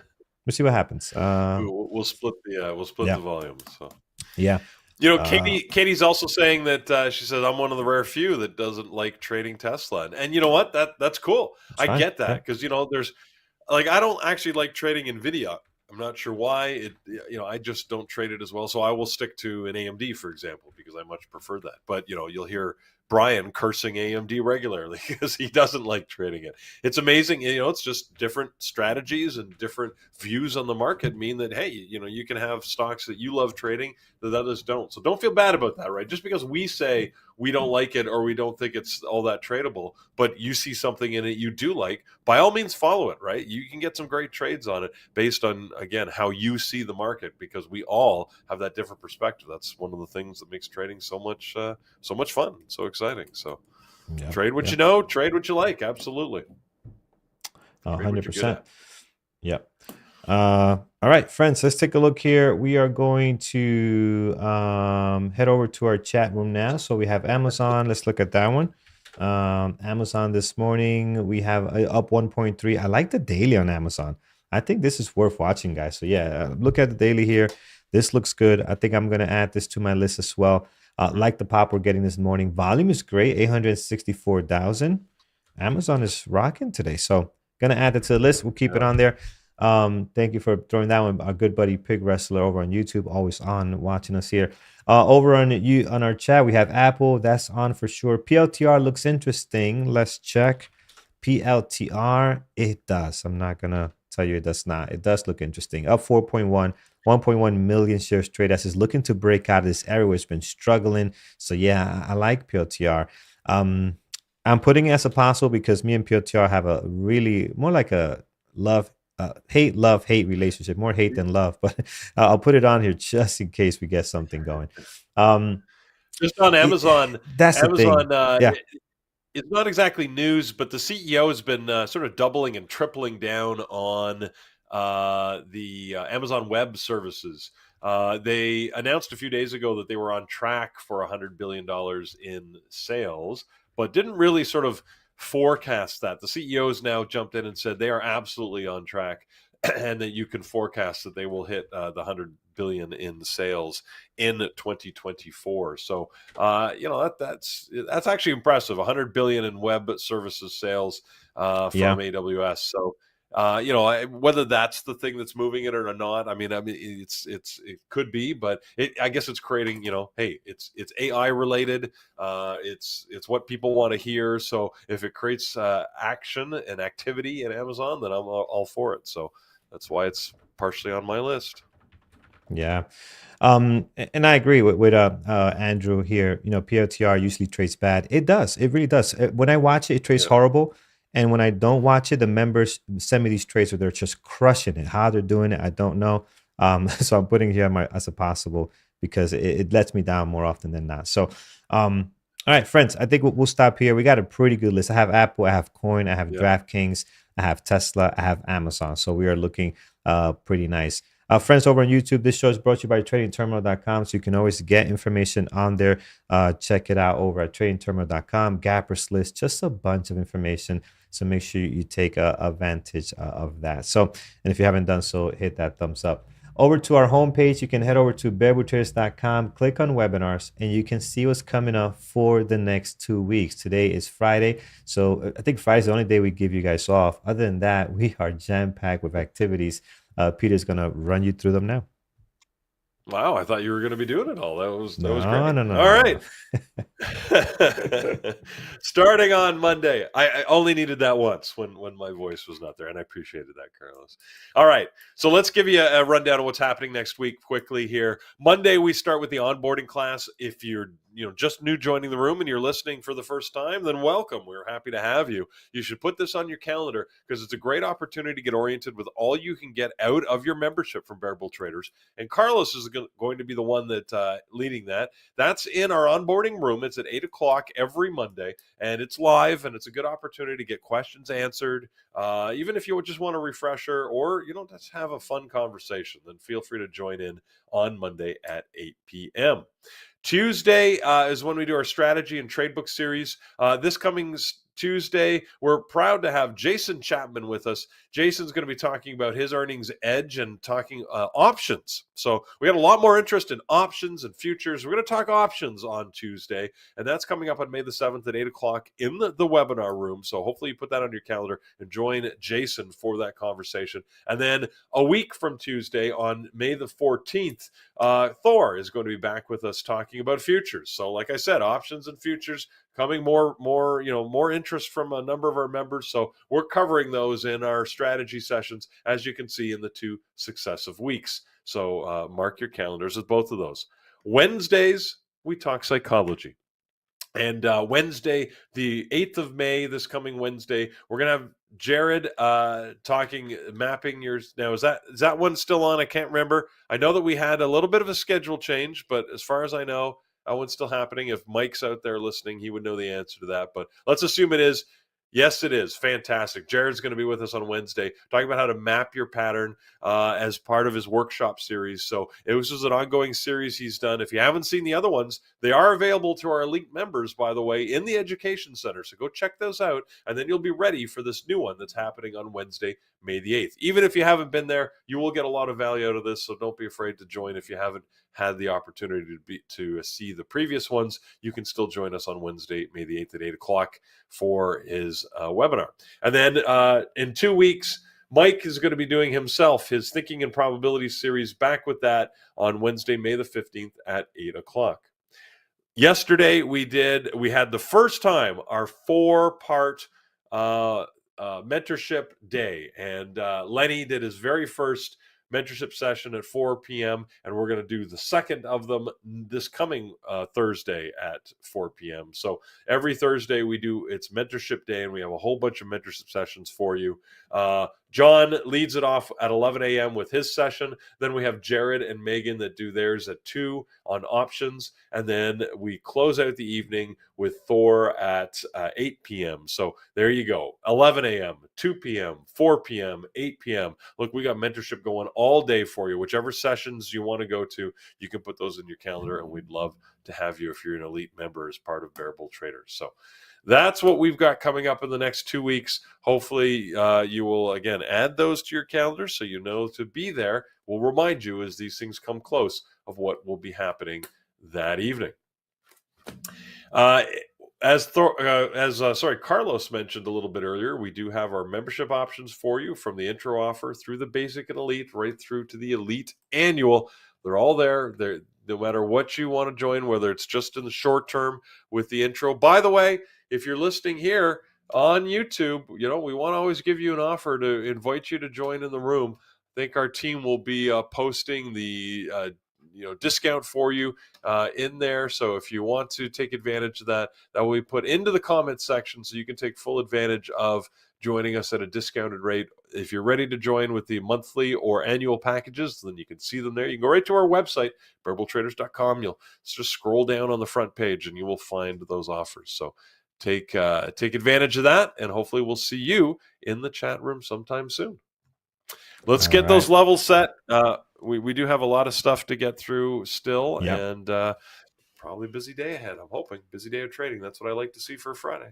we'll see what happens. We'll split Yeah, the volume. So yeah. Katie's also saying that she says I'm one of the rare few that doesn't like trading Tesla, and you know what? That's cool. It's I fine. get Yeah, that because there's like I don't actually like trading Nvidia. I'm not sure why. I just don't trade it as well. So I will stick to an AMD, for example, because I much prefer that. But you'll hear Brian cursing AMD regularly because he doesn't like trading it. It's amazing. It's just different strategies and different views on the market mean that, hey, you can have stocks that you love trading that others don't. So don't feel bad about that, right? Just because we say we don't like it or we don't think it's all that tradable, but you see something in it you do like, by all means follow it, right? You can get some great trades on it based on, again, how you see the market, because we all have that different perspective. That's one of the things that makes trading so much fun, so exciting. So yeah, trade what yeah. you know, trade what you like. Absolutely. Trade what you're good 100%. at. Yep. All right, friends, let's take a look here. We are going to head over to our chat room now. So we have Amazon. Let's look at that one. Amazon this morning, we have up 1.3. I like the daily on Amazon. I think this is worth watching, guys. So yeah, look at the daily here. This looks good. I think I'm going to add this to my list as well. Like the pop we're getting this morning. Volume is great, 864,000. Amazon is rocking today. So gonna add it to the list. We'll keep it on there. Thank you for throwing that one. Our good buddy Pig Wrestler over on YouTube, always on watching us here. Over on our chat, we have Apple. That's on for sure. PLTR looks interesting. Let's check. PLTR, it does. I'm not gonna tell you it does not. It does look interesting. Up 4.1, 1.1 million shares trade as is looking to break out of this area where it's been struggling. So yeah, I like PLTR. I'm putting it as a possible because me and PLTR have a really more like a love hate relationship, more hate than love. But I'll put it on here just in case we get something going. Um, Just on Amazon, that's the thing. Amazon Yeah, it's not exactly news, but the CEO has been sort of doubling and tripling down on the Amazon Web Services. They announced a few days ago that they were on track for $100 billion in sales, but didn't really sort of forecast that. The CEO has now jumped in and said they are absolutely on track, and that you can forecast that they will hit the 100 billion in sales in 2024. So that's actually impressive. 100 billion in web services sales yeah, from AWS. So whether that's the thing that's moving it or not, it could be, but I guess it's creating, hey, it's AI related. It's what people want to hear. So if it creates action and activity in Amazon, then I'm all for it. So that's why it's partially on my list. yeah. And I agree with Andrew here. PLTR usually trades bad. It does. It really does. When I watch it, it trades Yeah. horrible. And when I don't watch it, the members send me these trades where they're just crushing it. How they're doing it, I don't know. So I'm putting it here as a possible because it lets me down more often than not. So, all right, friends, I think we'll stop here. We got a pretty good list. I have Apple, I have Coin, I have Yeah. DraftKings, I have Tesla, I have Amazon. So we are looking pretty nice. Friends over on YouTube, this show is brought to you by tradingterminal.com. So you can always get information on there. Check it out over at tradingterminal.com. Gappers list, just a bunch of information. So make sure you take advantage of that. So, and if you haven't done so, hit that thumbs up. Over to our homepage, you can head over to bearbooters.com, click on webinars, and you can see what's coming up for the next 2 weeks. Today is Friday. So I think Friday is the only day we give you guys off. Other than that, we are jam-packed with activities. Peter's going to run you through them now. Wow, I thought you were going to be doing it all. That was great. No. All right. Starting on Monday. I only needed that once when my voice was not there, and I appreciated that, Carlos. All right, so let's give you a rundown of what's happening next week quickly here. Monday, we start with the onboarding class. If you're just new joining the room and you're listening for the first time, then welcome. We're happy to have you. You should put this on your calendar because it's a great opportunity to get oriented with all you can get out of your membership from Bear Bull Traders. And Carlos is going to be the one that leading that. That's in our onboarding room. It's at 8 o'clock every Monday, and it's live, and it's a good opportunity to get questions answered. Even if you just want a refresher or just have a fun conversation, then feel free to join in on Monday at 8 p.m. Tuesday is when we do our strategy and trade book series. This coming Tuesday, we're proud to have Jason Chapman with us. Jason's going to be talking about his earnings edge and talking options. So we got a lot more interest in options and futures. We're going to talk options on Tuesday, and that's coming up on May the 7th at 8 o'clock in the webinar room. So hopefully you put that on your calendar and join Jason for that conversation. And then a week from Tuesday on May the 14th, Thor is going to be back with us talking about futures. So like I said, options and futures coming more interest from a number of our members. So we're covering those in our strategy sessions, as you can see in the 2 successive weeks. So mark your calendars with both of those. Wednesdays, we talk psychology. And Wednesday, the 8th of May, this coming Wednesday, we're going to have Jared mapping yours. Now, is that one still on? I can't remember. I know that we had a little bit of a schedule change, but as far as I know, that one's still happening. If Mike's out there listening, he would know the answer to that. But let's assume it is. Yes, it is. Fantastic. Jared's going to be with us on Wednesday talking about how to map your pattern as part of his workshop series. So it was just an ongoing series he's done. If you haven't seen the other ones, they are available to our elite members, by the way, in the Education Center. So go check those out, and then you'll be ready for this new one that's happening on Wednesday, May the 8th. Even if you haven't been there, you will get a lot of value out of this, so don't be afraid to join if you haven't had the opportunity to see the previous ones. You can still join us on Wednesday, May the 8th at 8 o'clock for his webinar. And then in 2 weeks, Mike is going to be doing himself his Thinking and Probability series, back with that on Wednesday, May the 15th at 8 o'clock. Yesterday, we had the first time our 4-part mentorship day, and Lenny did his very first mentorship session at 4 p.m. and we're going to do the second of them this coming Thursday at 4 p.m. So every Thursday it's mentorship day, and we have a whole bunch of mentorship sessions for you. John leads it off at 11 a.m. with his session. Then we have Jared and Megan that do theirs at 2 on options. And then we close out the evening with Thor at 8 p.m. So there you go. 11 a.m., 2 p.m., 4 p.m., 8 p.m. Look, we got mentorship going all day for you. Whichever sessions you want to go to, you can put those in your calendar, and we'd love to have you if you're an elite member as part of Bearable Traders. So that's what we've got coming up in the next 2 weeks. Hopefully, you will, again, add those to your calendar so you know to be there. We'll remind you as these things come close of what will be happening that evening. Carlos mentioned a little bit earlier, we do have our membership options for you, from the intro offer through the basic and elite, right through to the elite annual. They're all there. No matter what you want to join, whether it's just in the short term with the intro. By the way, if you're listening here on YouTube, we want to always give you an offer to invite you to join in the room. I think our team will be posting the discount for you in there. So if you want to take advantage of that will be put into the comments section, so you can take full advantage of joining us at a discounted rate. If you're ready to join with the monthly or annual packages, then you can see them there. You can go right to our website, bearbletraders.com. You'll just scroll down on the front page and you will find those offers. So take advantage of that, and hopefully we'll see you in the chat room sometime soon. Let's get those levels set. We do have a lot of stuff to get through still, and probably a busy day ahead. I'm hoping busy day of trading. That's what I like to see for a Friday.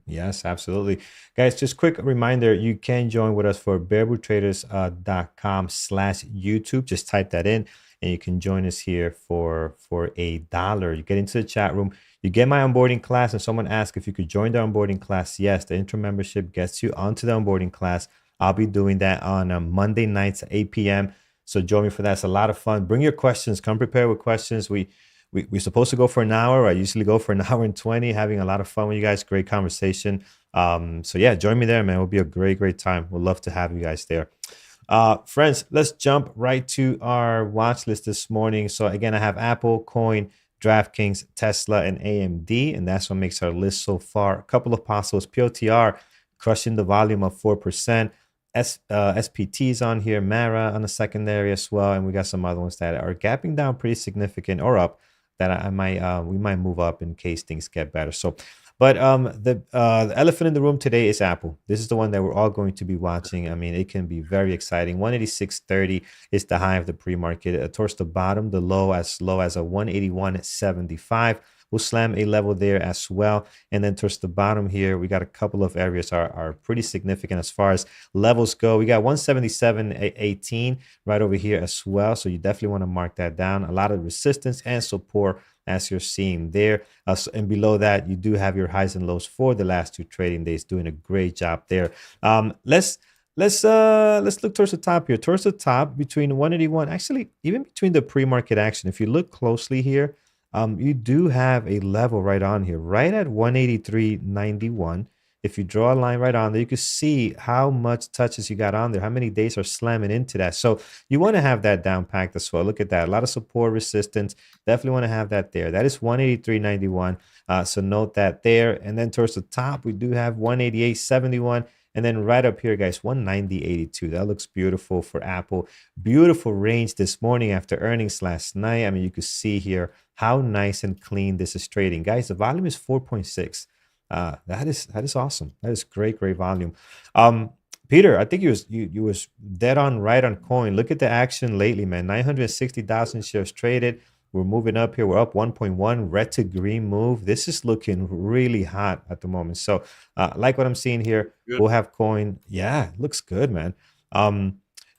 Yes, absolutely. Guys, just quick reminder, you can join with us for bearbletraders.com/YouTube. Just type that in and you can join us here for $1. You get into the chat room, you get my onboarding class, and someone asked if you could join the onboarding class. Yes, the intro membership gets you onto the onboarding class. I'll be doing that on Monday nights at 8 p.m. So join me for that. It's a lot of fun. Bring your questions. Come prepared with questions. We're supposed to go for an hour. I usually go for an hour and 20, having a lot of fun with you guys. Great conversation. So yeah, join me there, man. It will be a great time. We'd love to have you guys there. Friends, let's jump right to our watch list this morning. So again, I have Apple, Coin, DraftKings, Tesla, and AMD, and that's what makes our list so far. A couple of apostles, POTR, crushing the volume of 4%. SPT's on here, Mara on the secondary as well, and we got some other ones that are gapping down pretty significant or up, that we might move up in case things get better. So, but the elephant in the room today is Apple. This is the one that we're all going to be watching. I mean, it can be very exciting. 186.30 is the high of the pre-market. Towards the bottom, the low as a 181.75. we'll slam a level there as well. And then towards the bottom here, we got a couple of areas are pretty significant as far as levels go. We got 177.18 right over here as well. So you definitely want to mark that down. A lot of resistance and support as you're seeing there. And below that, you do have your highs and lows for the last 2 trading days, doing a great job there. Let's look towards the top here. Towards the top between 181, actually, even between the pre-market action, if you look closely here, you do have a level right on here, right at 183.91. If you draw a line right on there, you can see how much touches you got on there, how many days are slamming into that. So you want to have that down packed as well. Look at that. A lot of support, resistance. Definitely want to have that there. That is 183.91. So note that there. And then towards the top, we do have 188.71. And then right up here, guys, 190.82. That looks beautiful for Apple. Beautiful range this morning after earnings last night. I mean, you could see here how nice and clean this is trading. Guys, the volume is 4.6. That is awesome. That is great volume. Peter, I think you was dead on right on coin. Look at the action lately, man. 960,000 shares traded. We're moving up here. We're up 1.1 red to green move. This is looking really hot at the moment. So like what I'm seeing here, we'll have coin. Yeah, looks good, man.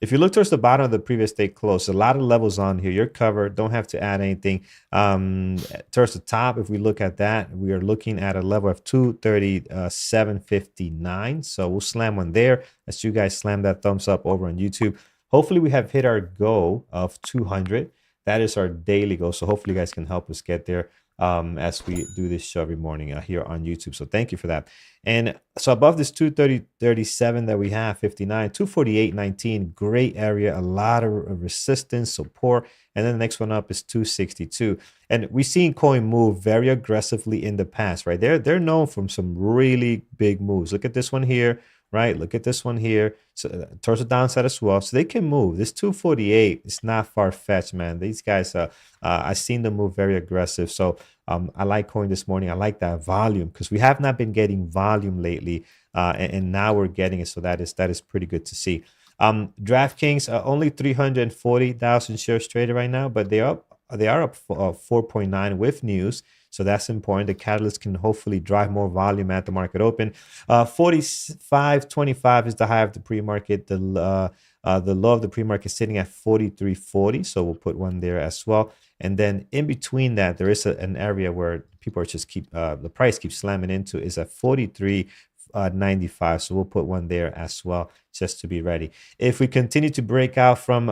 If you look towards the bottom of the previous day close, a lot of levels on here. You're covered. Don't have to add anything. Towards the top, if we look at that, we are looking at a level of 237.59. So we'll slam one there as you guys slam that thumbs up over on YouTube. Hopefully we have hit our goal of 200. That is our daily goal. So hopefully you guys can help us get there as we do this show every morning here on YouTube. So thank you for that. And so above this 230.37 that we have, 59, 248.19, great area, a lot of resistance, support. And then the next one up is 262. And we've seen coin move very aggressively in the past, right? They're known from some really big moves. Look at this one here. Right, look at this one here. So towards the downside as well. So they can move. This 248 is not far-fetched, man. These guys, I've seen them move very aggressive. So I like coin this morning. I like that volume because we have not been getting volume lately, and now we're getting it. So that is pretty good to see. DraftKings only 340,000 shares traded right now, but they are up 4.9 with news. So that's important. The catalyst can hopefully drive more volume at the market open. 45.25 is the high of the pre-market. The low of the pre-market sitting at 43.40. So we'll put one there as well. And then in between that, there is an area where people are just the price keeps slamming into is at 43.95. So we'll put one there as well, just to be ready. If we continue to break out from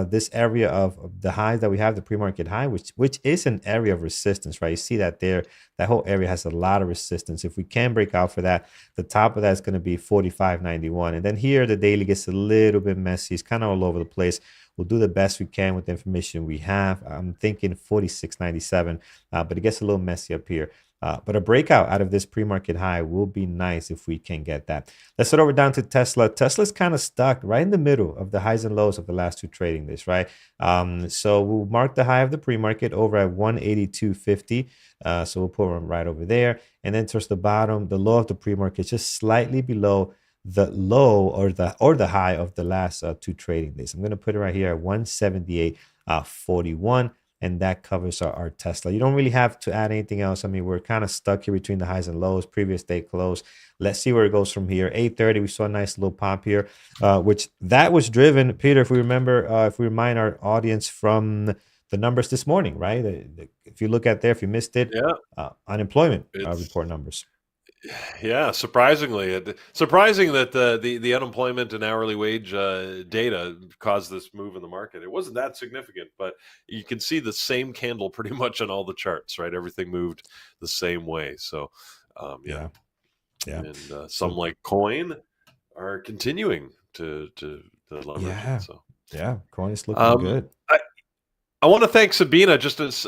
this area of the highs that we have, the pre-market high, which is an area of resistance, right? You see that there, that whole area has a lot of resistance. If we can break out for that, the top of that is going to be 45.91. And then here, the daily gets a little bit messy. It's kind of all over the place. We'll do the best we can with the information we have. I'm thinking 46.97, but it gets a little messy up here. But a breakout out of this pre-market high will be nice if we can get that. Let's head over down to Tesla. Tesla's kind of stuck right in the middle of the highs and lows of the last 2 trading days, right? So we'll mark the high of the pre-market over at 182.50. So we'll put one right over there. And then towards the bottom, the low of the pre-market just slightly below the low or the high of the last 2 trading days. I'm going to put it right here at 178.41. And that covers our Tesla. You don't really have to add anything else. I mean, we're kind of stuck here between the highs and lows, previous day close. Let's see where it goes from here. 8:30, we saw a nice little pop here, which that was driven, Peter, if we remember, if we remind our audience from the numbers this morning, right? If you look at there, if you missed it, unemployment report numbers. Yeah, surprising that the unemployment and hourly wage data caused this move in the market. It wasn't that significant, but you can see the same candle pretty much on all the charts, right? Everything moved the same way. So, yeah. And some like coin are continuing to leverage it. So, yeah, coin is looking good. I want to thank Sabina just as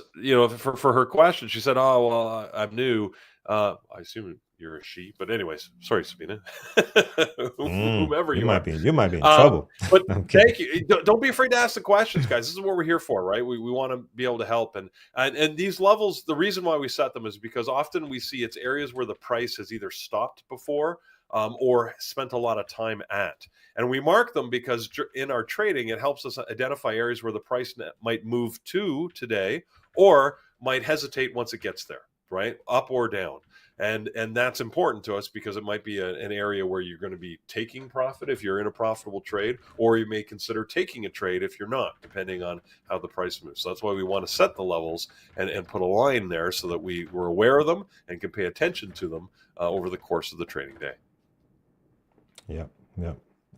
for her question. She said, "Oh well, I'm new." I assume you're a she, but anyways, sorry, Sabina. Whomever you are, you might be in trouble. But thank you. Don't be afraid to ask the questions, guys. This is what we're here for, right? We want to be able to help, and these levels. The reason why we set them is because often we see it's areas where the price has either stopped before. Or spent a lot of time at. And we mark them because in our trading, it helps us identify areas where the price might move to today or might hesitate once it gets there. right? Up or down. And that's important to us because it might be an area where you're going to be taking profit if you're in a profitable trade, or you may consider taking a trade if you're not, depending on how the price moves. So that's why we want to set the levels and put a line there so that we're aware of them and can pay attention to them over the course of the trading day. Yep,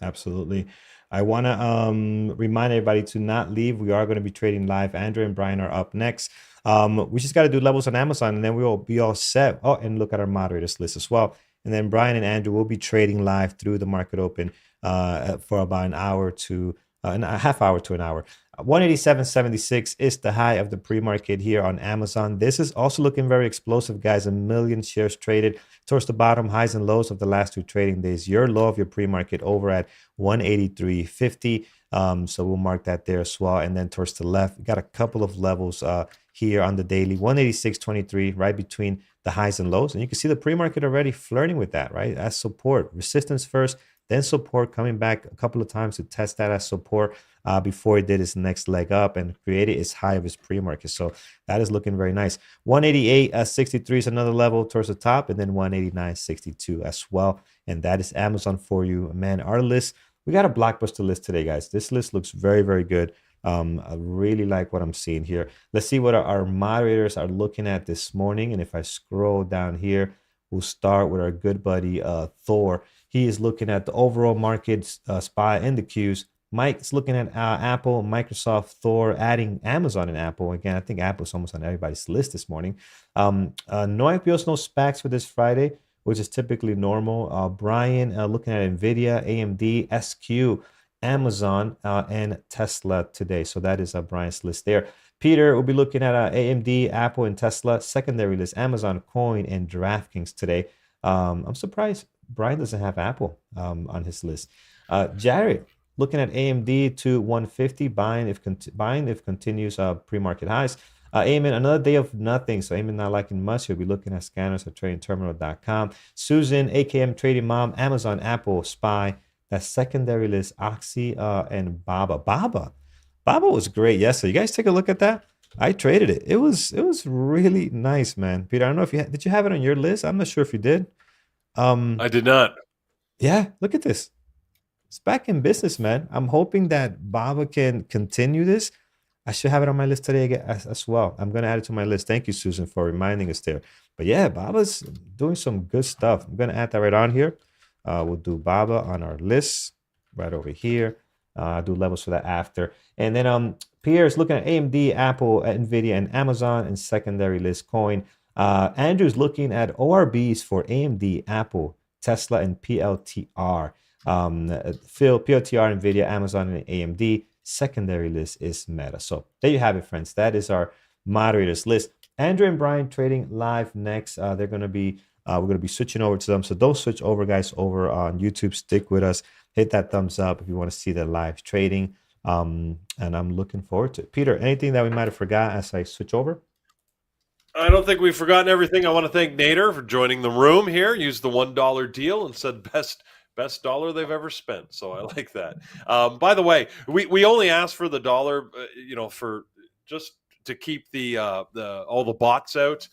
absolutely. I want to remind everybody to not leave. We are going to be trading live. Andrew and Brian are up next. We just got to do levels on Amazon, and then we will be all set. Oh, and look at our moderators list as well. And then Brian and Andrew will be trading live through the market open for about an hour to a half hour to an hour. 187.76 is the high of the pre-market here on Amazon. This is also looking very explosive, guys. 1 million shares traded towards the bottom, highs and lows of the last 2 trading days. Your low of your pre-market over at 183.50. So we'll mark that there as well. And then towards the left, we got a couple of levels here on the daily. 186.23, right between the highs and lows. And you can see the pre-market already flirting with that, right? As support. Resistance first, then support, coming back a couple of times to test that as support before it did its next leg up and created its high of its pre-market. So that is looking very nice. 188.63 is another level towards the top, and then 189.62 as well. And that is Amazon for you. Man, our list, we got a blockbuster list today, guys. This list looks very, very good. I really like what I'm seeing here. Let's see what our moderators are looking at this morning. And if I scroll down here, we'll start with our good buddy Thor. He is looking at the overall market SPY and the Qs. Mike's looking at Apple, Microsoft, Thor, adding Amazon and Apple. Again, I think Apple's almost on everybody's list this morning. No IPOs, no SPACs for this Friday, which is typically normal. Brian looking at NVIDIA, AMD, SQ, Amazon, and Tesla today. So that is Brian's list there. Peter will be looking at AMD, Apple, and Tesla. Secondary list, Amazon, Coin, and DraftKings today. I'm surprised Brian doesn't have Apple on his list. Jared looking at AMD to 150, buying if continues pre-market highs. Eamon, another day of nothing. So Eamon not liking much. He'll be looking at scanners at tradingterminal.com. Susan, AKM Trading Mom, Amazon, Apple, SPY. That secondary list, Oxy and Baba. Baba was great yesterday. You guys take a look at that. I traded it. It was really nice, man. Peter, I don't know if did you have it on your list? I'm not sure if you did. I did not. Yeah, look at this. It's back in business, man. I'm hoping that Baba can continue this. I should have it on my list today as well. I'm going to add it to my list. Thank you, Susan, for reminding us there. But yeah, Baba's doing some good stuff. I'm going to add that right on here. We'll do Baba on our list right over here. Do levels for that after. And then Pierre's looking at AMD, Apple, NVIDIA, and Amazon, and secondary list Coin. Andrew's looking at ORBs for AMD, Apple, Tesla, and PLTR. Phil, PLTR, NVIDIA, Amazon, and AMD. Secondary list is Meta. So there you have it, friends. That is our moderators list. Andrew and Brian trading live next. They're going to be we're going to be switching over to them. So don't switch over, guys, over on YouTube. Stick with us. Hit that thumbs up if you want to see the live trading. And I'm looking forward to it. Peter, anything that we might have forgot as I switch over? I don't think we've forgotten everything. I want to thank Nader for joining the room here. Used the $1 deal and said best dollar they've ever spent. So I like that. By the way, we only asked for the dollar, for just to keep the all the bots out.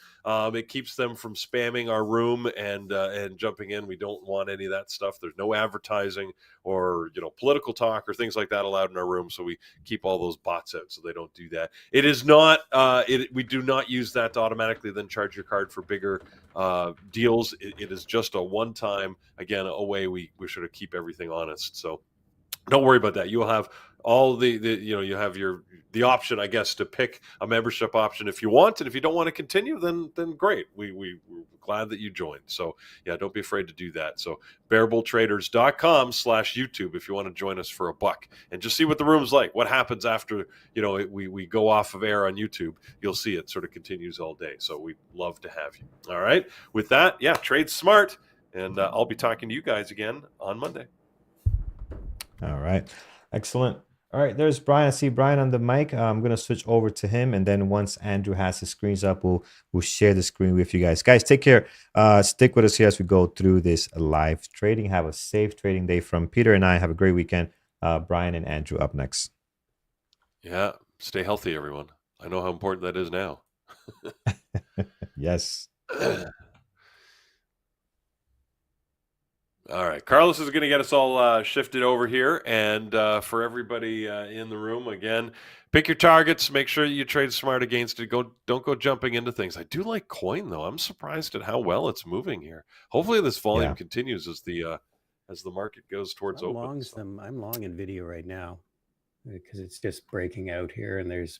It keeps them from spamming our room and jumping in. We don't want any of that stuff. There's no advertising or political talk or things like that allowed in our room. So we keep all those bots out so they don't do that. It is not. We do not use that to automatically then charge your card for bigger deals. It is just a one-time. Again, a way we sort of keep everything honest. So don't worry about that. You'll have all you have the option, I guess, to pick a membership option if you want, and if you don't want to continue, then great. We're glad that you joined. So yeah, don't be afraid to do that. So bearbulltraders.com/YouTube if you want to join us for $1 and just see what the room's like. What happens after we go off of air on YouTube? You'll see it sort of continues all day. So we'd love to have you. All right. With that, yeah, trade smart, and I'll be talking to you guys again on Monday. All right. Excellent. All right, there's Brian. I see Brian on the mic. I'm going to switch over to him. And then once Andrew has his screens up, we'll share the screen with you guys. Guys, take care. Stick with us here as we go through this live trading. Have a safe trading day from Peter and I. Have a great weekend. Brian and Andrew up next. Yeah, stay healthy, everyone. I know how important that is now. Yes. All right, Carlos is going to get us all shifted over here, and for everybody in the room, again, pick your targets. Make sure you trade smart against it. Don't go jumping into things. I do like coin though. I'm surprised at how well it's moving here. Hopefully, this volume continues as the market goes towards open. I'm long Nvidia right now because it's just breaking out here, and there's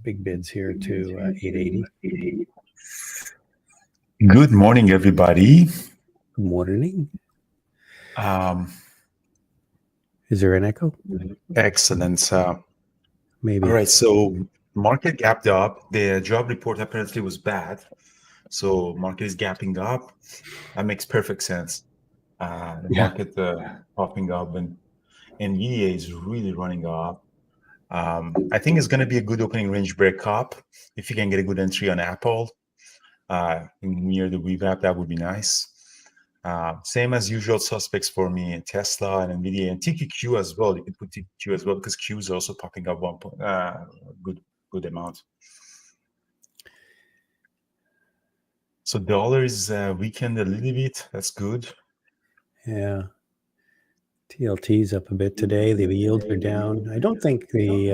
big bids here to 880. Good morning, everybody. Good morning. Is there an echo? Excellent. Maybe. All right, so market gapped up. The job report apparently was bad. So market is gapping up. That makes perfect sense. The market popping up, and NVIDIA is really running up. I think it's going to be a good opening range break up. If you can get a good entry on Apple near the revamp, that would be nice. Same as usual suspects for me, Tesla and NVIDIA and TQQ as well. You can put TQQ as well because Q is also popping up good amount. So dollar is weakened a little bit. That's good. Yeah. TLT's up a bit today. The yields are down. I don't think there's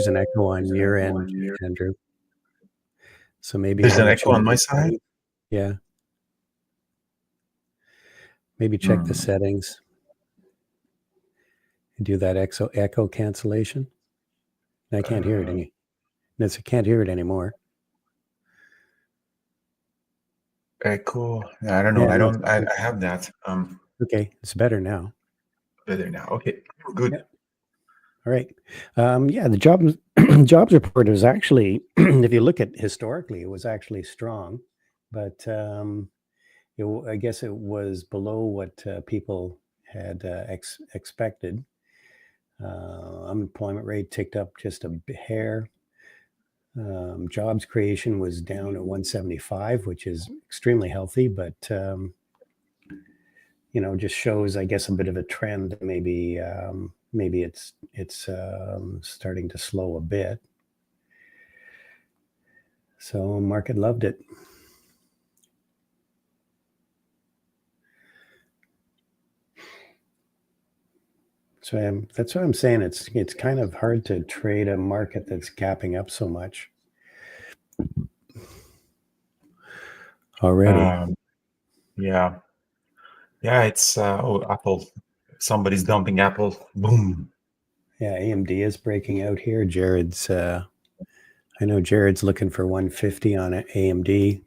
an echo on your end, Andrew. So maybe there's an echo on my side. Yeah. Maybe check the settings and do that echo cancellation. I can't hear it I can't hear it anymore. Echo. I don't know. Yeah, I have that. Okay, it's better now. Better now. Okay, good. Yeah. All right. The jobs report was actually, if you look at historically, it was actually strong, but I guess it was below what people had expected. Unemployment rate ticked up just a hair. Jobs creation was down at 175, which is extremely healthy, but just shows, I guess, a bit of a trend. Maybe it's starting to slow a bit. So market loved it. So that's what I'm saying. It's kind of hard to trade a market that's gapping up so much already. Yeah, it's Apple. Somebody's dumping Apple. Boom. Yeah, AMD is breaking out here. I know Jared's looking for 150 on AMD.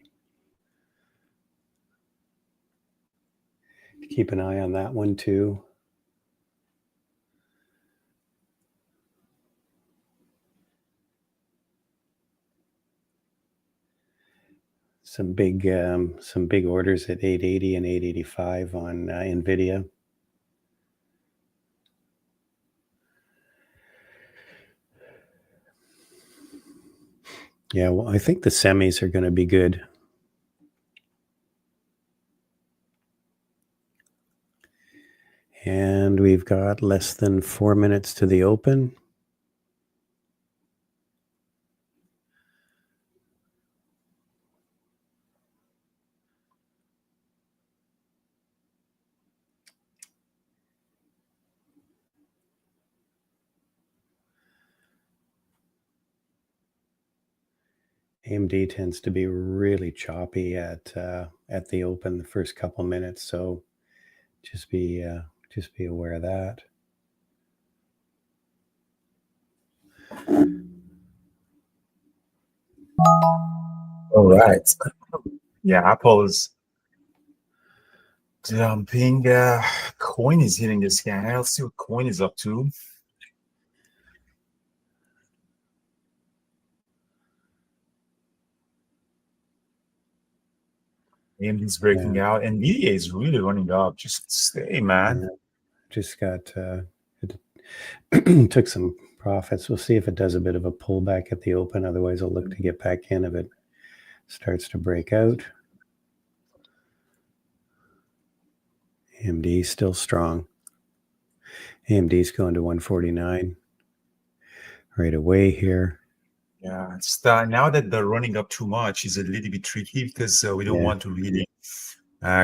Keep an eye on that one too. Some big orders at 880 and 885 on Nvidia. Yeah, well, I think the semis are going to be good. And we've got less than 4 minutes to the open. AMD tends to be really choppy at the open the first couple minutes, so just be aware of that. All right. Yeah, Apple is dumping. Coin is hitting this guy. I'll see what coin is up to. AMD's breaking out. NVIDIA is really running up. Just stay, man. Yeah. Just got took some profits. We'll see if it does a bit of a pullback at the open. Otherwise, I'll look to get back in if it starts to break out. AMD still strong. AMD's going to 149 right away here. Yeah, it's now that they're running up too much is a little bit tricky because we don't want to really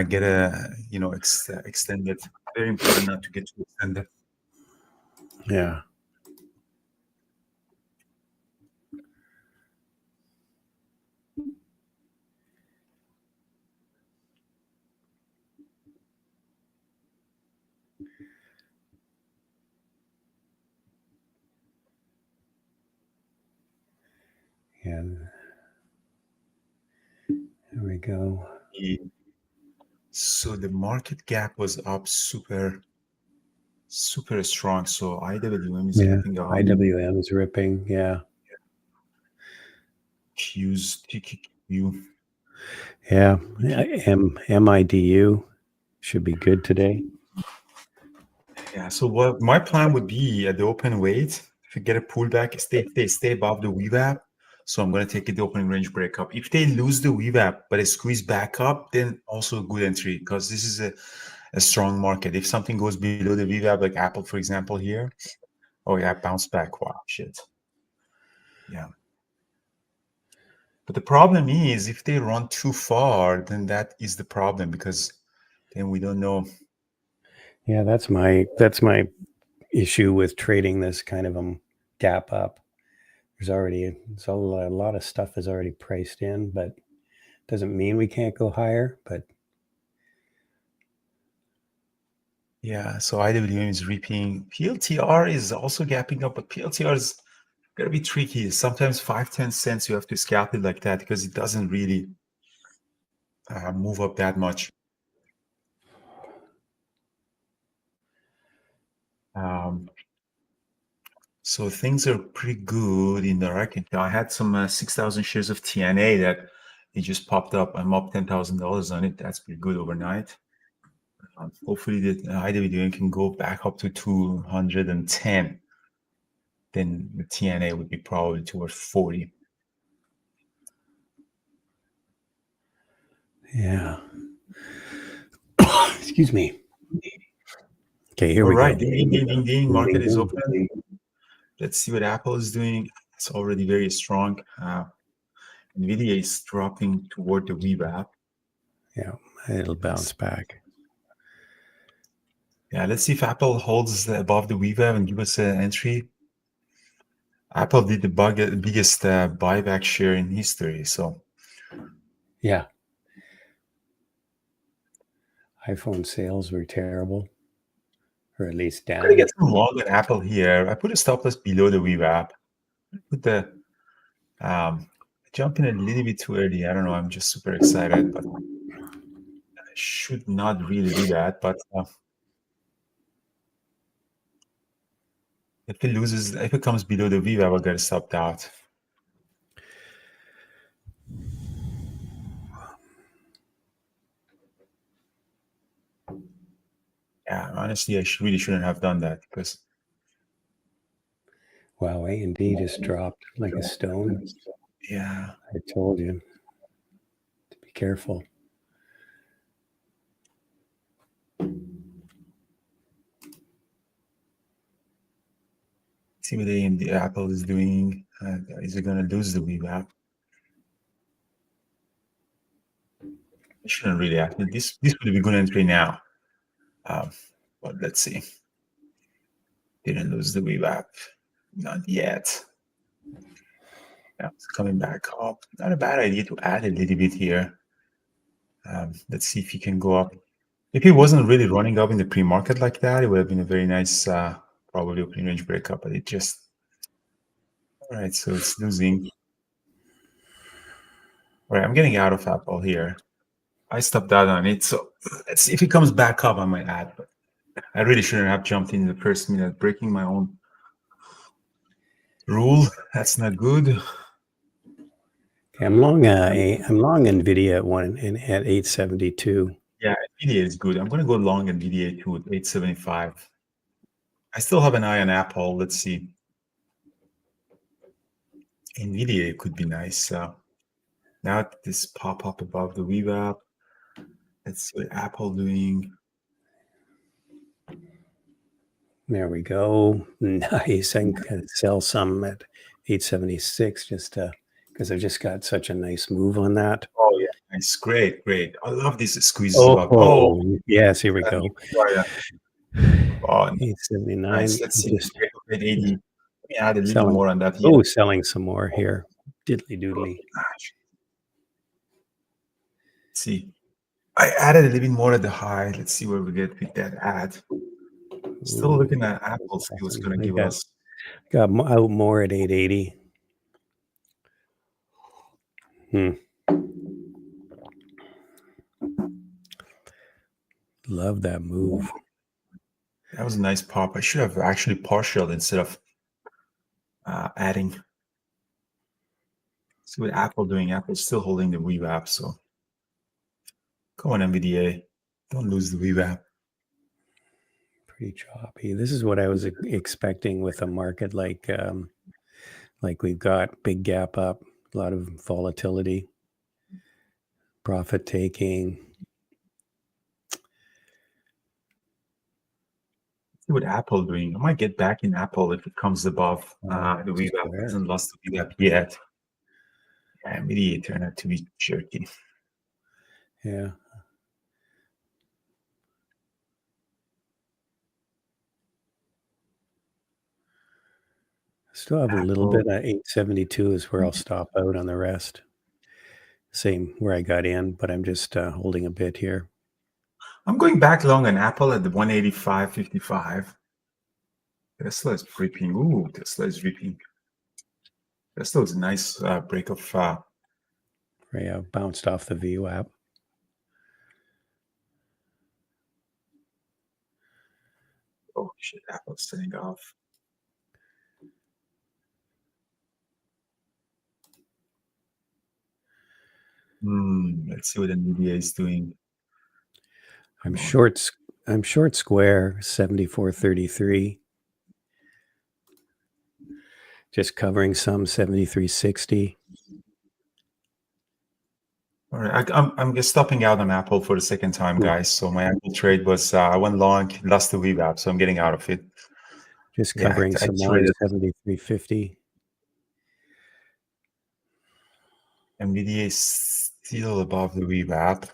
get extended. Very important not to get too extended. Yeah. Yeah. There we go. So the market gap was up super strong. So IWM is ripping up. IWM is ripping. Yeah. TQQ. Yeah. MIDU should be good today. Yeah. So what my plan would be at the open weight, if you get a pullback, they stay above the VWAP. So I'm going to take it the opening range breakup. If they lose the VWAP, but it squeeze back up, then also a good entry because this is a strong market. If something goes below the VWAP, like Apple, for example, here, oh yeah, bounce back. Wow, shit. Yeah. But the problem is if they run too far, then that is the problem because then we don't know. Yeah, that's my issue with trading this kind of a gap up. There's a lot of stuff is already priced in, but doesn't mean we can't go higher. But yeah, so IWM is reaping. PLTR is also gapping up, but PLTR is gonna be tricky. Sometimes 5-10 cents you have to scalp it like that because it doesn't really move up that much. So things are pretty good in the market. I had some 6,000 shares of TNA that it just popped up. I'm up $10,000 on it. That's pretty good overnight. Hopefully the IWM can go back up to 210. Then the TNA would be probably towards 40. yeah. Excuse me. Okay, here we All right, go. the market is open. Let's see what Apple is doing. It's already very strong. NVIDIA is dropping toward the VWAP. Yeah, it'll bounce back. Yeah, let's see if Apple holds above the VWAP and give us an entry. Apple did the biggest buyback share in history. So yeah, iPhone sales were terrible, or at least down. I'm gonna get some long on Apple here. I put a stop loss below the VWAP. Put the jumping a little bit too early. I don't know. I'm just super excited, but I should not really do that. But if it comes below the VWAP, I gotta stop out. Yeah, honestly, I really shouldn't have done that because. Wow, A&D just dropped like a stone. Yeah, I told you to be careful. See what the Apple is doing. Is it going to lose the VWAP? I shouldn't really have. This would be good entry now. But let's see. Didn't lose the VWAP. Not yet. Yeah, it's coming back up. Not a bad idea to add a little bit here. Let's see if he can go up. If he wasn't really running up in the pre-market like that, it would have been a very nice, probably opening range breakup. But it just. All right, so it's losing. All right, I'm getting out of Apple here. I stopped out on it. So let's see if it comes back up, I might add. But I really shouldn't have jumped in the first minute, breaking my own rule. That's not good. Okay, I'm long NVIDIA at 872. Yeah, NVIDIA is good. I'm going to go long NVIDIA too at 875. I still have an eye on Apple. Let's see. NVIDIA could be nice. Now this pop up above the VWAP. Let's see what Apple doing. There we go. Nice. I can sell some at 876 just because I've just got such a nice move on that. Oh yeah, nice, great. I love these squeezes above. Yes, here we go. Oh, 879. nice. Let's see. Just 880. Let me add a little selling more on that. Oh, selling some more here. Diddly doodly. Let's see. I added a little bit more at the high. Let's see where we get with that add. Still looking at Apple, see what's going to give us. Got out more at 880. Love that move. That was a nice pop. I should have actually partialed instead of adding. See what Apple doing. Apple's still holding the VWAP, so come on, NVDA. Don't lose the VWAP. Pretty choppy. This is what I was expecting with a market like we've got big gap up, a lot of volatility, profit taking. See what Apple doing. I might get back in Apple if it comes above the VWAP. It hasn't lost the VWAP yet. Yeah, NVDA turned out to be jerky. Yeah. Still have a little bit at 872 is where I'll stop out on the rest. Same where I got in, but I'm just holding a bit here. I'm going back long on Apple at the 185.55. Tesla is ripping. Ooh, Tesla is ripping. Tesla is a nice break of. Yeah, bounced off the VWAP. Oh shit! Apple's setting off. Let's see what NVIDIA is doing. I'm short square 74.33. Just covering some 73.60. All right, I'm just stopping out on Apple for the second time, guys. So my Apple trade was I went long, lost the VWAP, so I'm getting out of it. Just covering some more 73.50. NVIDIA is still above the VWAP.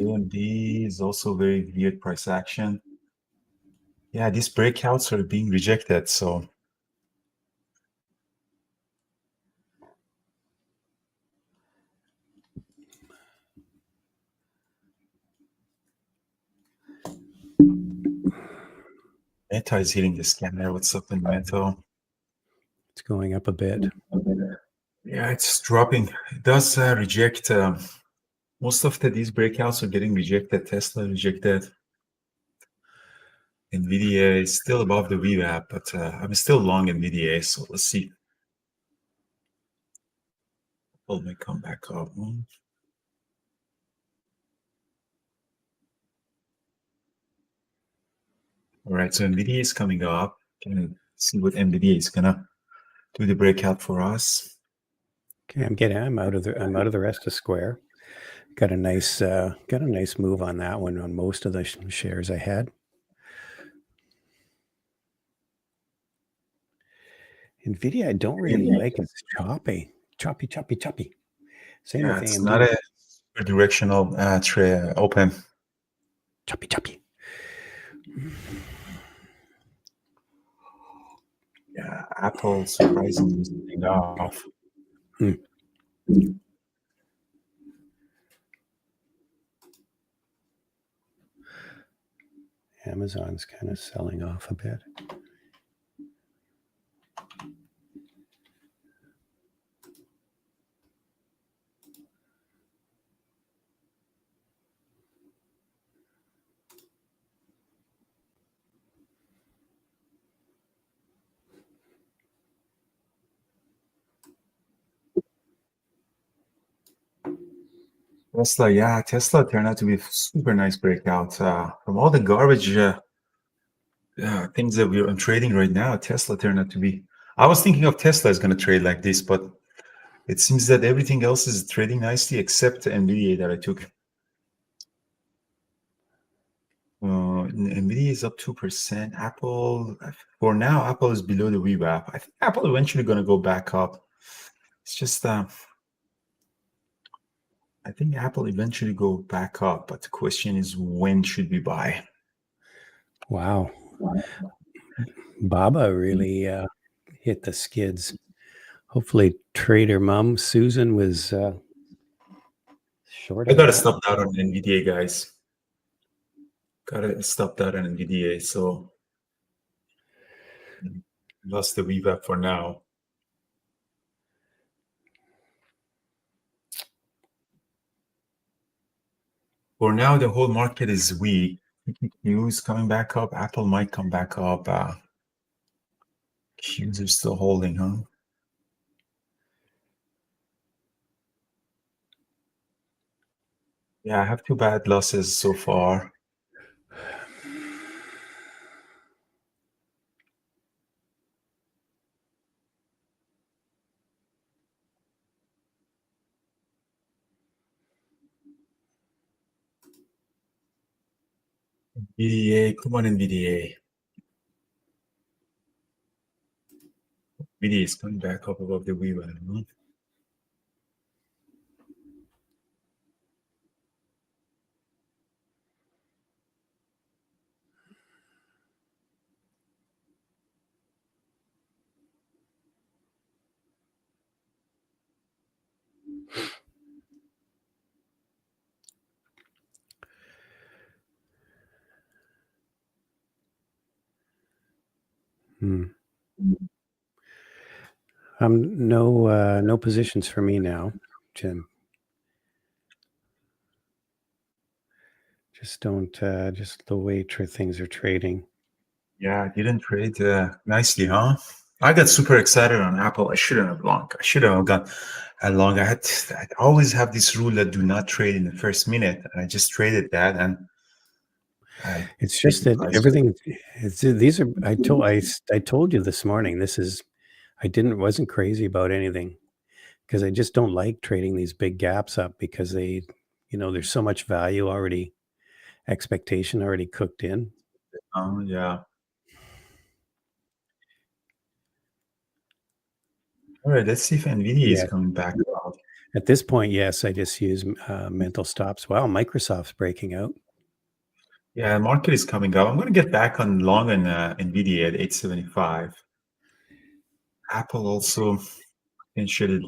AMD is also very weird price action. Yeah, these breakouts are being rejected, so Meta is hitting the scanner. What's up in Meta? It's going up a bit. Yeah, it's dropping. It does reject. Most of these breakouts are getting rejected. Tesla rejected. NVIDIA is still above the VWAP, but I'm still long NVIDIA, so let's see. Apple may come back up. All right, so NVIDIA is coming up. Can see what NVIDIA is gonna do the breakout for us. Okay, I'm out of the rest of square. Got a nice move on that one on most of the shares I had. NVIDIA, I don't really like it. It's choppy. Same with AMD. It's not a directional open. Choppy. Yeah, Apple surprisingly is off. Amazon's kind of selling off a bit. Tesla turned out to be a super nice breakout. From all the garbage things that we're trading right now, Tesla turned out to be. I was thinking of Tesla is going to trade like this, but It seems that everything else is trading nicely except NVIDIA that I took. NVIDIA is up 2%. Apple, for now, Apple is below the VWAP. I think Apple eventually going to go back up. It's just, I think Apple eventually go back up, but the question is, when should we buy? Wow. Baba really hit the skids. Hopefully Trader Mom Susan was short. I got to stop that on NVIDIA, guys. Got to stop that on NVIDIA. So lost the VWAP for now. For now, the whole market is weak. Q's coming back up. Apple might come back up. Q's are still holding, huh? Yeah, I have 2 bad losses so far. NVDA, come on, NVDA. NVDA is coming back up above the VWAP. No positions for me now, Jim. Just don't just the way things are trading. Yeah, I didn't trade nicely, huh? I got super excited on Apple. I shouldn't have long. I should have gone long. I always have this rule that do not trade in the first minute, and I just traded that, and it's just that everything. These are. I told you this morning. Wasn't crazy about anything because I just don't like trading these big gaps up because they, there's so much value already, expectation already cooked in. Oh yeah. All right, let's see if NVIDIA is coming back out. At this point, yes, I just use mental stops. Wow, Microsoft's breaking out. Yeah, the market is coming up. I'm going to get back on long on NVIDIA at 875. Apple also potentially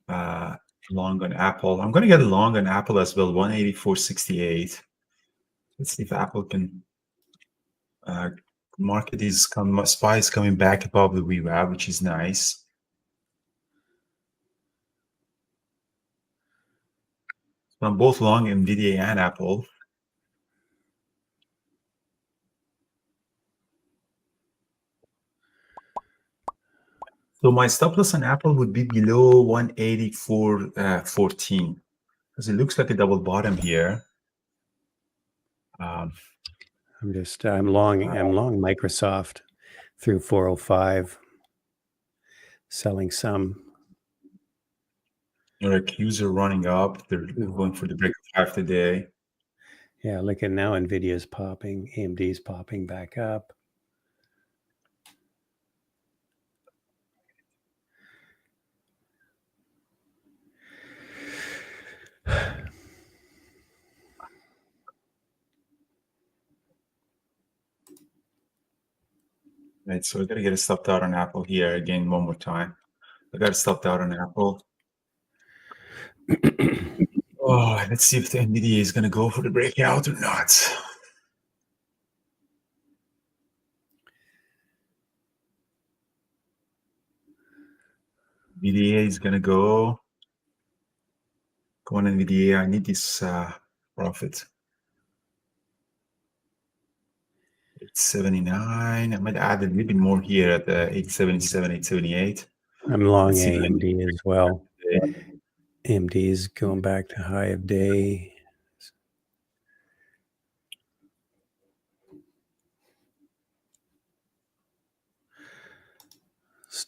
long on Apple. I'm going to get long on Apple as well, 184.68. Let's see if Apple can. Market is SPY is coming back above the VWAP, which is nice. So I'm both long NVIDIA and Apple. So my stop loss on Apple would be below 184.14 because it looks like a double bottom here. I'm long Microsoft through 405, selling some. Your Qs are running up. They're going for the break of half the day. Yeah, look at now. NVIDIA's popping. AMD's popping back up. Right, so I got to get a stopped out on Apple here again one more time. I got to stopped out on Apple. Oh, let's see if the NVIDIA is going to go for the breakout or not. NVIDIA is going to go. Come on, NVIDIA. I need this profit. It's 79. I might add a little bit more here at 877, 878. I'm long AMD as well. AMD is going back to high of day.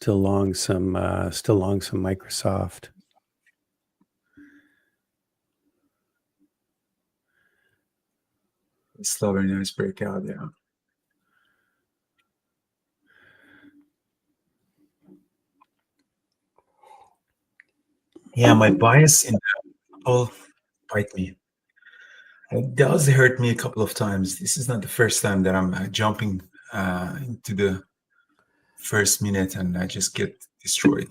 Still long some Microsoft. Slow, very nice breakout, yeah. Yeah, my bias in Apple bite me. It does hurt me a couple of times. This is not the first time that I'm jumping into the first minute and I just get destroyed.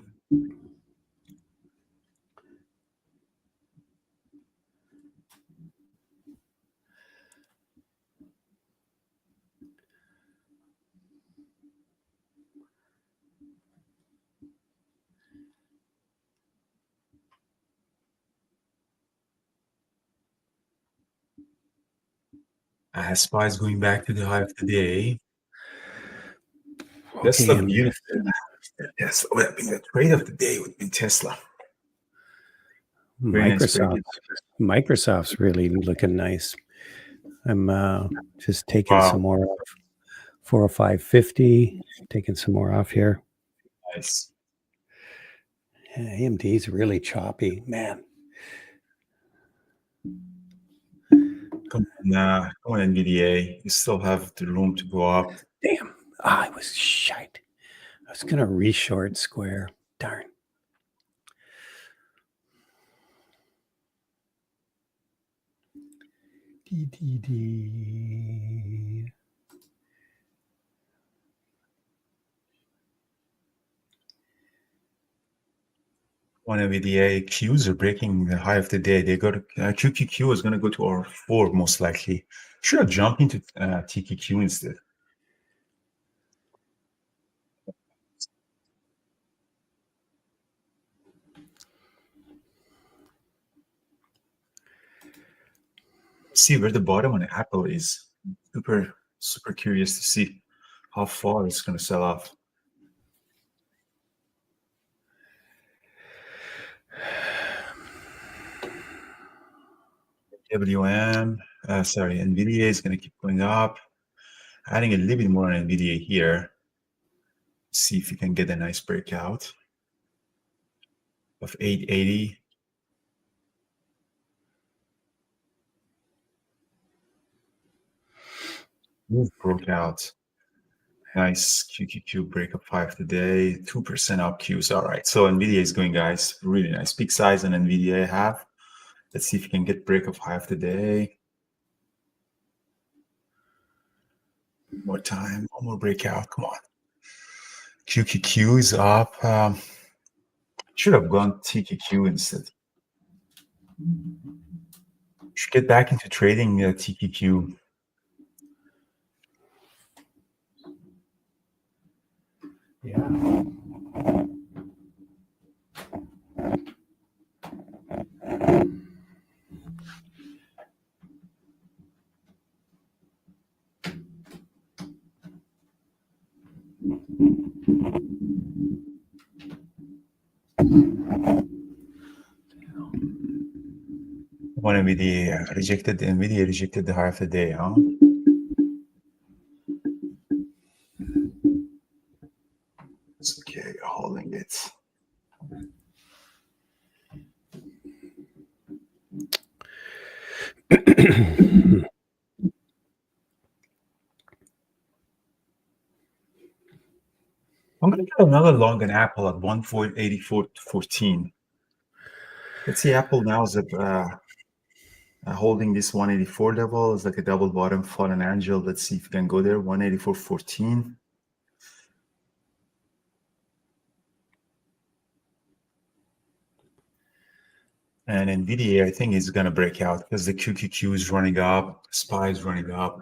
SPY going back to the high of the day. Tesla, Okay, beautiful. Tesla would have been the trade of the day would be Tesla. Very nice break. Microsoft's really looking nice. I'm just taking some more off 405.50, taking some more off here. Nice. AMD's really choppy, man. Come on, NVDA. You still have the room to go up. Damn. I was shite. I was going to reshort Square. Darn. DDD. One NVDA Qs are breaking the high of the day. They got QQQ is going to go to R4 most likely. Should have jumped into TQQ instead. See where the bottom on Apple is. Super curious to see how far it's going to sell off. NVIDIA is going to keep going up. Adding a little bit more on NVIDIA here. See if you can get a nice breakout of 880. Move broke out. Nice QQQ break of 5 today. 2% up Qs. All right. So NVIDIA is going, guys. Really nice. Big size on NVIDIA I have. Let's see if you can get break of 5 today. One more time. One more breakout. Come on. QQQ is up. Should have gone TQQ instead. Should get back into trading TQQ. Yeah. One NVIDIA rejected the high of the day, huh? It's okay, holding it. I'm going to get another long on Apple at 1.8414. Let's see, Apple now is at holding this 184 level. It's like a double bottom fallen angel. Let's see if we can go there. 184.14. And NVIDIA, I think, is going to break out because the QQQ is running up, SPY is running up.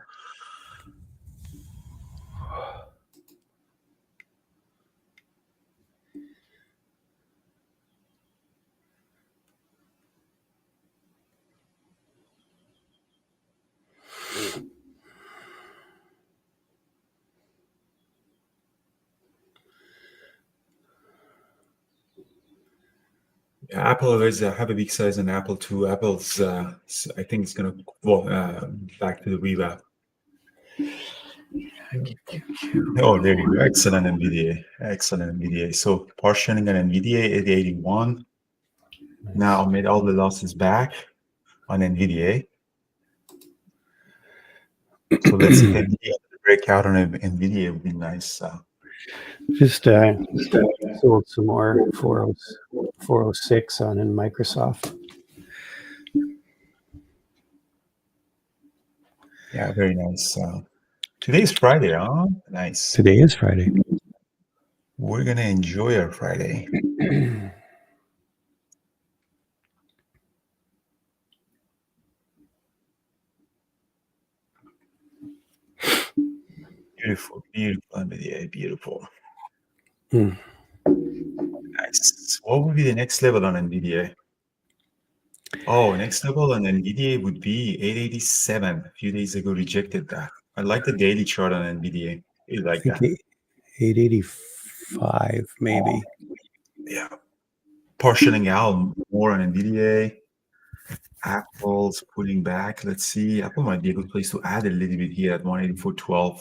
Apple always have a big size on Apple too. Apple's, I think it's going to go back to the revamp. Oh, there you go. Excellent NVDA. Excellent NVDA. So partitioning an NVDA at 81. Now made all the losses back on NVDA. So let's see if NVDA breakout on NVDA would be nice. Just sold some more 406 on in Microsoft. Yeah, very nice. Today is Friday, huh? Nice. Today is Friday. We're gonna enjoy our Friday. Beautiful, beautiful NVDA, beautiful. Nice. What would be the next level on NVDA? Oh, next level on NVDA would be 887. A few days ago, rejected that. I like the daily chart on NVDA. You like that? 885, maybe. Yeah. Partitioning out more on NVDA. Apple's pulling back. Let's see. Apple might be a good place to add a little bit here at 184.12.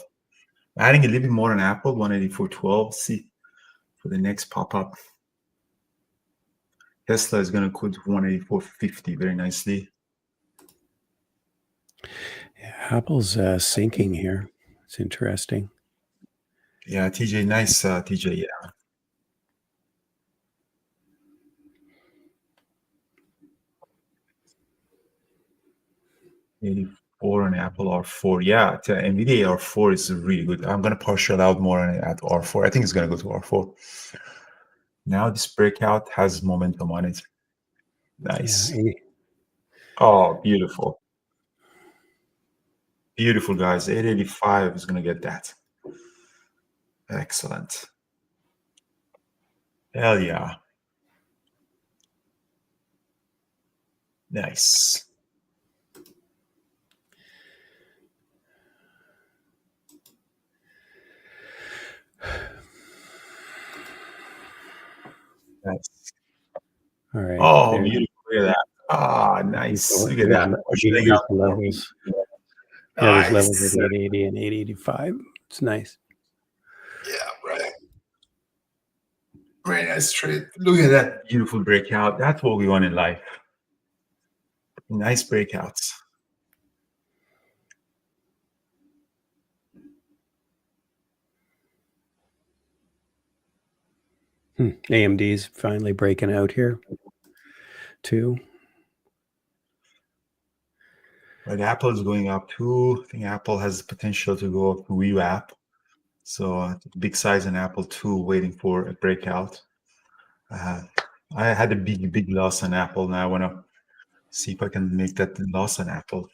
Adding a little bit more on Apple, 184.12. See for the next pop-up. Tesla is going to quote 184.50 very nicely. Yeah, Apple's sinking here. It's interesting. Yeah, TJ, nice, TJ. Yeah. $84 on Apple R4. Yeah, NVIDIA R4 is really good. I'm going to partial out more on it at R4. I think it's going to go to R4. Now this breakout has momentum on it. Nice. Yeah. Oh, beautiful. Beautiful, guys. 885 is going to get that. Excellent. Hell yeah. Nice. Nice. All right. Oh, beautiful. Look at that. Ah, nice. Look at that. There's levels. Nice. Yeah, there's levels at 880 and 885. It's nice. Yeah, right. Very nice trade. Look at that beautiful breakout. That's what we want in life. Nice breakouts. AMD's finally breaking out here, too. Right, Apple is going up too. I think Apple has the potential to go up to VWAP. So big size in Apple too, waiting for a breakout. I had a big loss on Apple. Now I want to see if I can make that loss on Apple.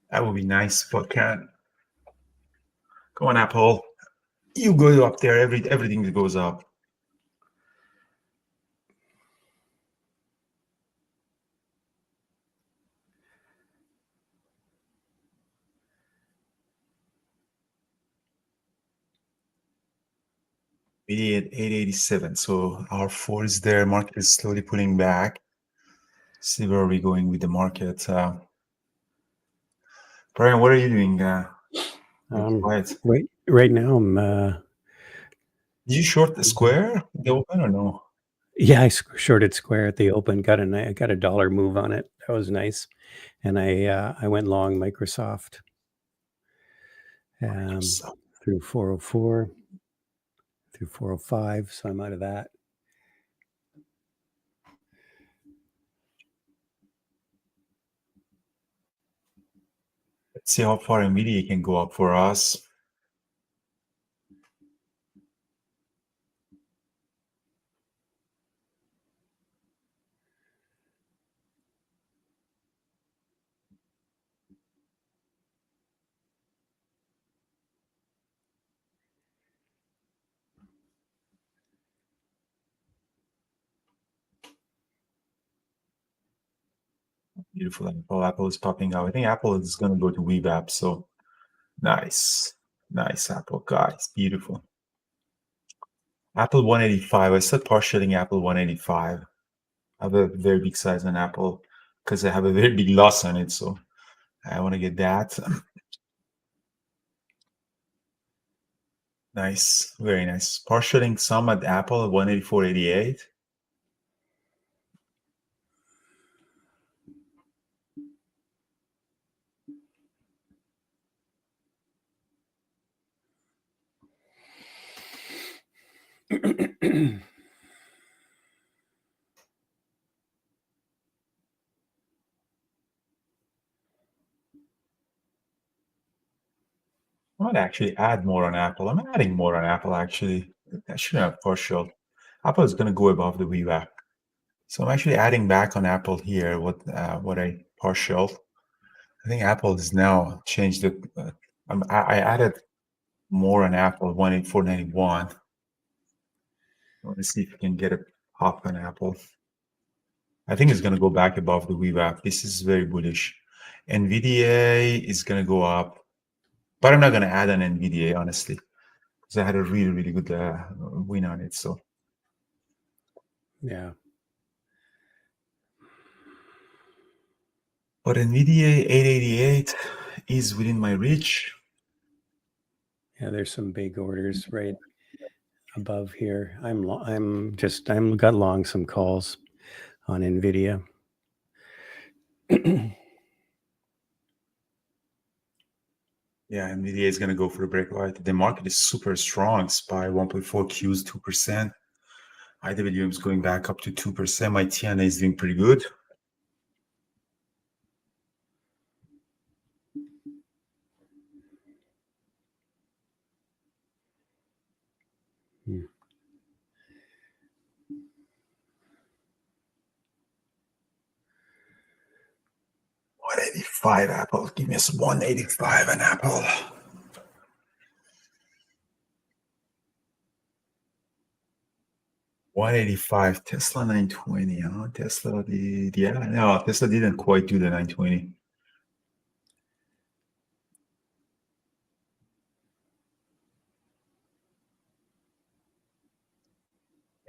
That would be nice if I can. Come on, Apple. You go up there. Everything goes up. We at 887. So our 4 is there. Market is slowly pulling back. See where are we going with the market. Brian, what are you doing? Quiet. Right now, I'm. Did you short the Square, the open, or no? Yeah, I shorted Square at the open. I got a dollar move on it. That was nice, and I went long Microsoft through 404, through 405. So I'm out of that. Let's see how far NVIDIA can go up for us. Beautiful Apple. Apple is popping out. I think Apple is going to go to VWAP. So nice. Nice Apple, guys. Beautiful. Apple 185. I said partialing Apple 185. have a very big size on Apple because I have a very big loss on it. So I want to get that. Nice, very nice. Partialing some at Apple at 184.88. I might actually add more on Apple. I'm adding more on Apple, actually. I shouldn't have partial. Apple is going to go above the VWAP. So I'm actually adding back on Apple here what I partial. I think Apple has now changed it. I added more on Apple, 184.91. I want to see if we can get a pop on Apple. I think it's going to go back above the VWAP. This is very bullish. NVDA is going to go up. But I'm not going to add an NVDA, honestly, because I had a really, really good win on it. So, yeah. But NVDA 888 is within my reach. Yeah, there's some big orders right above here. I'm got long some calls on NVIDIA. Yeah, NVIDIA is going to go for a breakout. The market is super strong. SPY 1.4, Qs 2%. IWM is going back up to 2%. My TNA is doing pretty good. Hmm. $185 Apple. Give me some $185 an Apple. $185. Tesla 920. Huh? Tesla did. Yeah, no, Tesla didn't quite do the 920.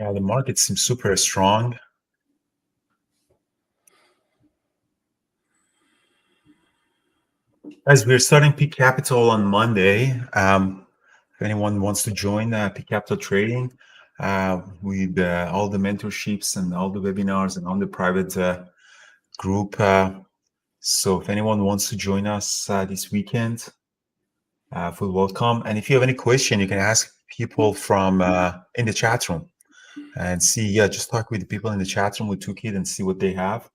Yeah, the market seems super strong. Guys, we're starting Peak Capital on Monday. If anyone wants to join Peak Capital Trading with all the mentorships and all the webinars and all the private group. So if anyone wants to join us this weekend, full welcome. And if you have any question, you can ask people from in the chat room and see. Yeah, just talk with the people in the chat room with Toolkit and see what they have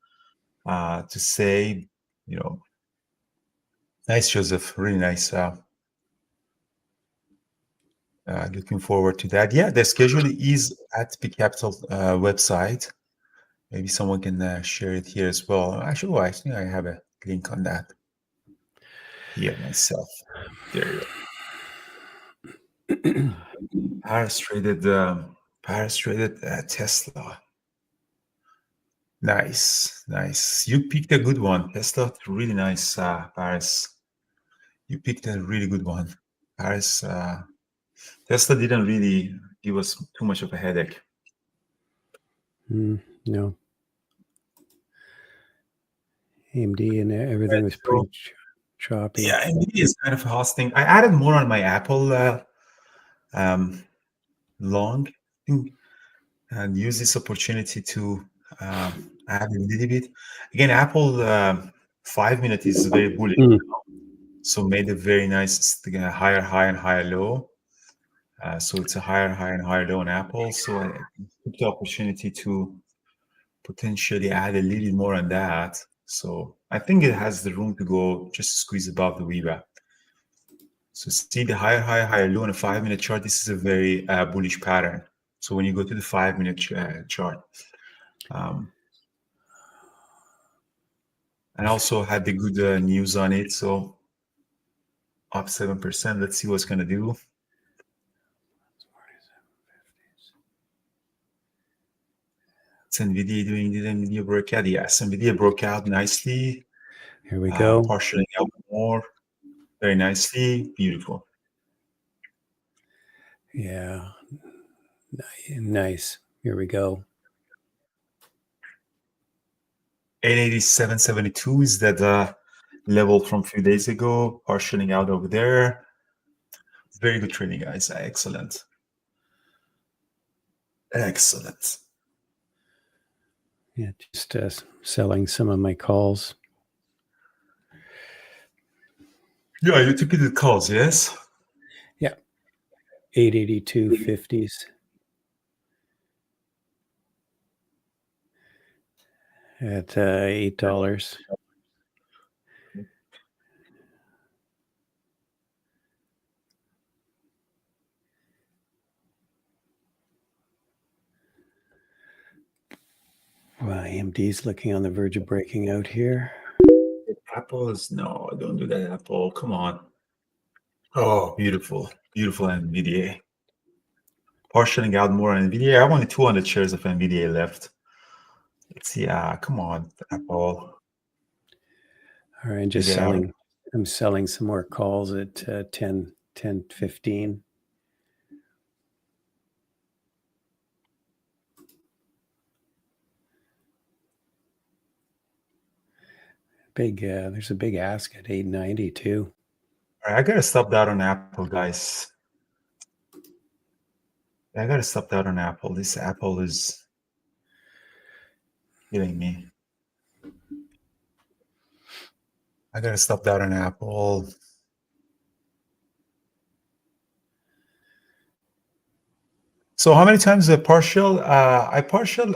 to say. You know, nice, Joseph. Really nice. Looking forward to that. Yeah, the schedule is at the Capital website. Maybe someone can share it here as well. Actually, I think I have a link on that here myself. There you go. Paris traded Tesla. Nice, nice. You picked a good one. Tesla, really nice, Paris. You picked a really good one. Paris, Tesla didn't really give us too much of a headache. No. AMD and everything was pretty choppy. Yeah, NVIDIA is kind of hosting. I added more on my Apple long and use this opportunity to add a little bit. Again, Apple 5 minute is very bullish. So made a very nice higher high and higher low. So it's a higher high and higher low on Apple. So I took the opportunity to potentially add a little more on that. So I think it has the room to go just squeeze above the VWAP. So see the higher high, higher low on a 5 minute chart. This is a very bullish pattern. So when you go to the 5 minute chart, and also had the good news on it. So up 7%. Let's see what's going to do. It's NVIDIA doing the NVIDIA breakout. Yes, NVIDIA broke out nicely. Here we go. Partially out more. Very nicely. Beautiful. Yeah. Nice. Here we go. 887.72 is that level from a few days ago, partialing out over there. Very good trading, guys. Excellent. Excellent. Yeah, just selling some of my calls. Yeah, you took it at calls, yes? Yeah. 882.50s. At $8. Well, AMD's looking on the verge of breaking out here. Apple is no, don't do that, Apple. Come on. Oh, beautiful. Beautiful NVDA. Partialing out more on NVDA. I have only 200 shares of NVDA left. Let's see. Come on, Apple. All right, just selling. I'm selling some more calls at 10.15. There's a big ask at 8.90 too. All right, I gotta stop that on Apple, guys. I gotta stop that on Apple. This Apple is killing me. I gotta stop that on Apple. So how many times a partial? I partial,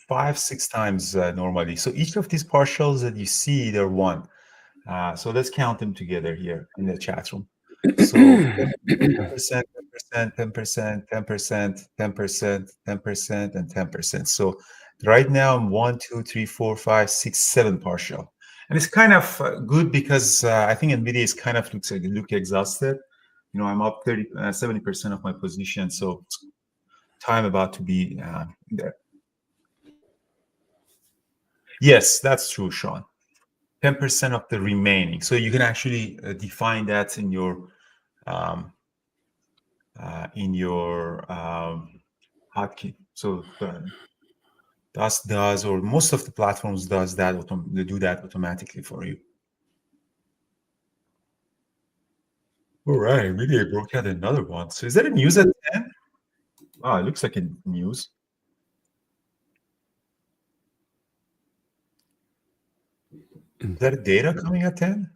5-6 times normally. So each of these partials that you see, they're one. So let's count them together here in the chat room. So 10%, 10%, 10%, 10%, 10%, 10%, and 10%. So right now I'm 1, 2, 3, 4, 5, 6, 7 partial. And it's kind of good because I think NVIDIA is kind of look exhausted. I'm up 70% of my position. So it's time about to be there. Yes, that's true, Sean. 10% of the remaining. So you can actually define that in your hotkey. So DAS does, or most of the platforms does that. They do that automatically for you. All right, maybe I broke out another one. So is that a news at 10? Wow, it looks like a news. Is that a data coming at 10?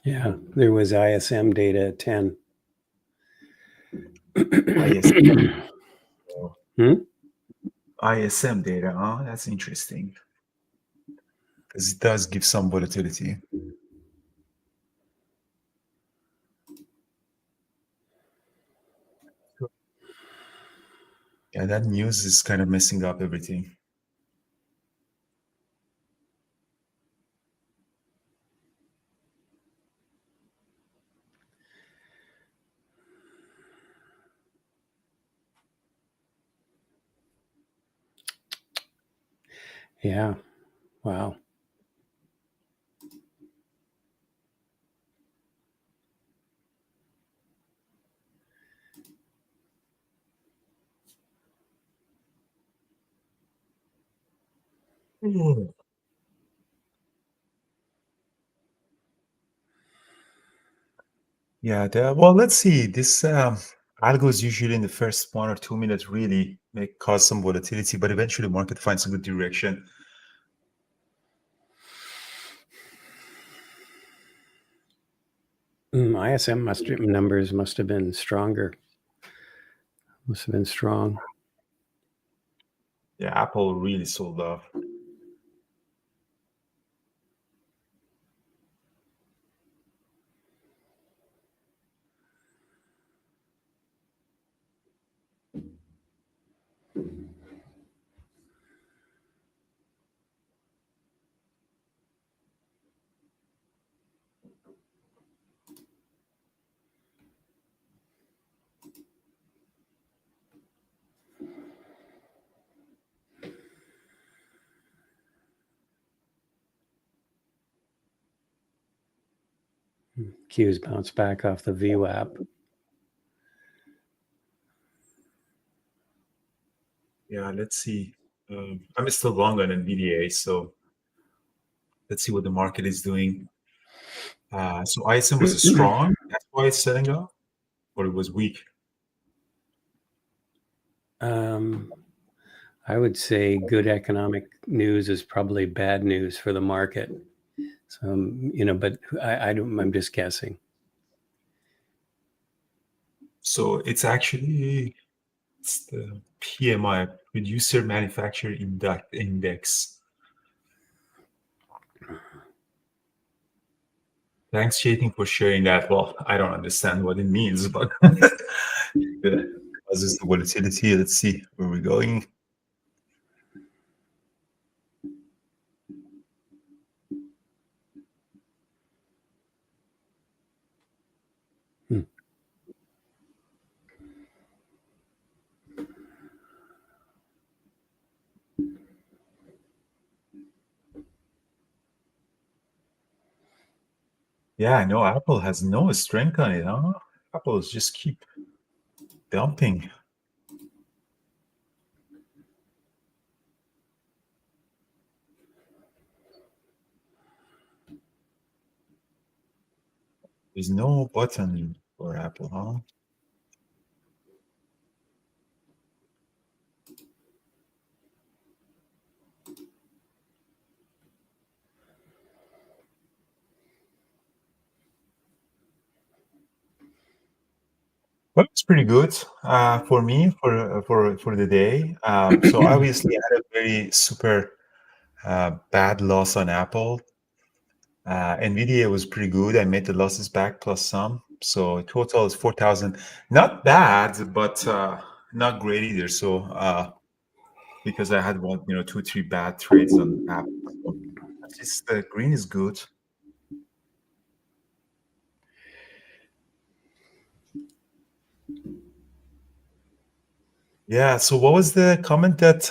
Yeah, there was ISM data at 10. ISM. ISM data, huh? That's interesting. Because it does give some volatility. Yeah, that news is kind of messing up everything. Yeah, wow. Yeah, well, let's see. This algos usually in the first 1 or 2 minutes really may cause some volatility, but eventually the market finds a good direction. ISM numbers must have been stronger. Must have been strong. Yeah, Apple really sold off. Q's bounced back off the VWAP. Yeah, let's see. I'm still long on NVDA, so let's see what the market is doing. So ISM was strong. That's why it's selling off, or it was weak. I would say good economic news is probably bad news for the market. So, but I don't, I'm just guessing. So it's actually the PMI, Producer Manufacturer Index. Thanks, Cheating, for sharing that. Well, I don't understand what it means, but causes the volatility. Let's see where we're going. Yeah, I know Apple has no strength on it, huh? Apple just keep dumping. There's no button for Apple, huh? Well, it's pretty good for me for the day. So obviously, I had a very super bad loss on Apple. NVIDIA was pretty good. I made the losses back plus some. So total is 4,000. Not bad, but not great either. So because I had 2, 3 bad trades on Apple. So at least the green is good. Yeah. So what was the comment that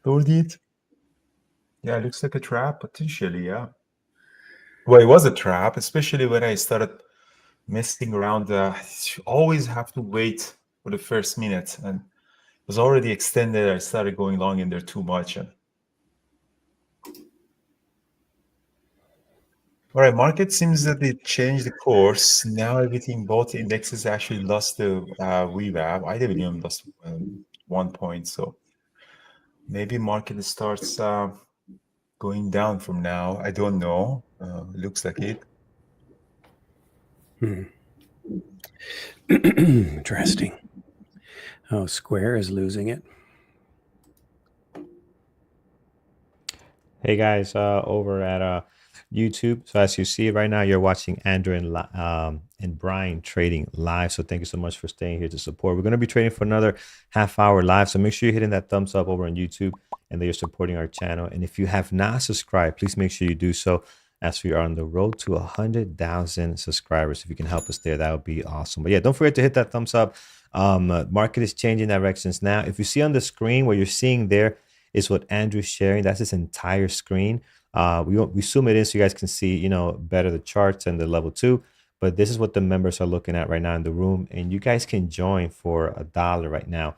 Thor did? Yeah, it looks like a trap potentially. Yeah. Well, it was a trap, especially when I started messing around. You always have to wait for the first minute, and it was already extended. I started going long in there too much. And all right, market seems that they changed the course. Now everything, both indexes actually lost the VWAP. IWM lost 1 point, so maybe market starts going down from now. I don't know. Looks like it. Interesting. Oh, Square is losing it. Hey guys, over at YouTube. So as you see right now, you're watching Andrew and Brian trading live. So thank you so much for staying here to support. We're going to be trading for another half hour live. So make sure you're hitting that thumbs up over on YouTube and that you're supporting our channel. And if you have not subscribed, please make sure you do so, as we are on the road to 100,000 subscribers. If you can help us there, that would be awesome. But yeah, don't forget to hit that thumbs up. Market is changing directions now. If you see on the screen, what you're seeing there is what Andrew's sharing. That's his entire screen. We zoom it in so you guys can see, better the charts and the level 2. But this is what the members are looking at right now in the room, and you guys can join for $1 right now.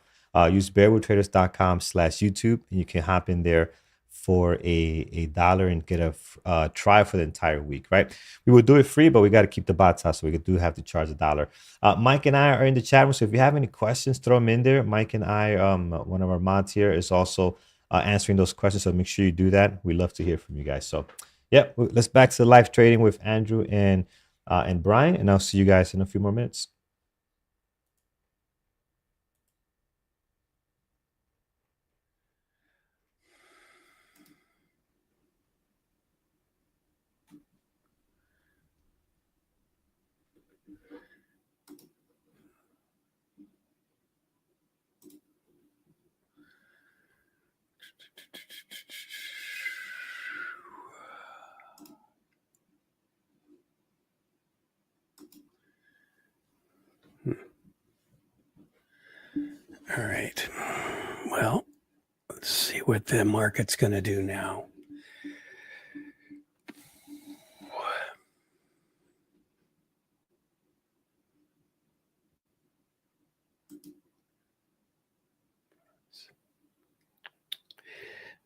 Use bearwoodtraders.com/YouTube, and you can hop in there for a dollar and get a try for the entire week, right? We will do it free, but we got to keep the bots out, so we do have to charge $1. Mike and I are in the chat room, so if you have any questions, throw them in there. Mike and I, one of our mods here, is also answering those questions, so make sure you do that. We love to hear from you guys. So yeah, let's back to the live trading with Andrew and Brian, and I'll see you guys in a few more minutes. All right. Well, let's see what the market's going to do now.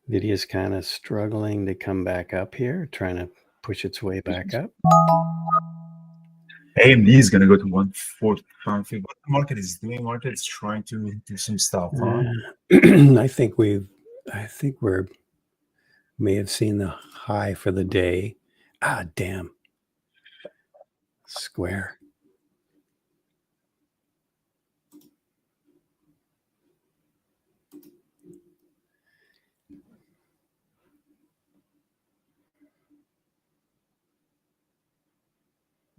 Nvidia's kind of struggling to come back up here, trying to push its way back up. AMD is going to go to 145. What the market is doing, market is trying to do some stuff, huh? I think we're may have seen the high for the day. Ah, damn. Square.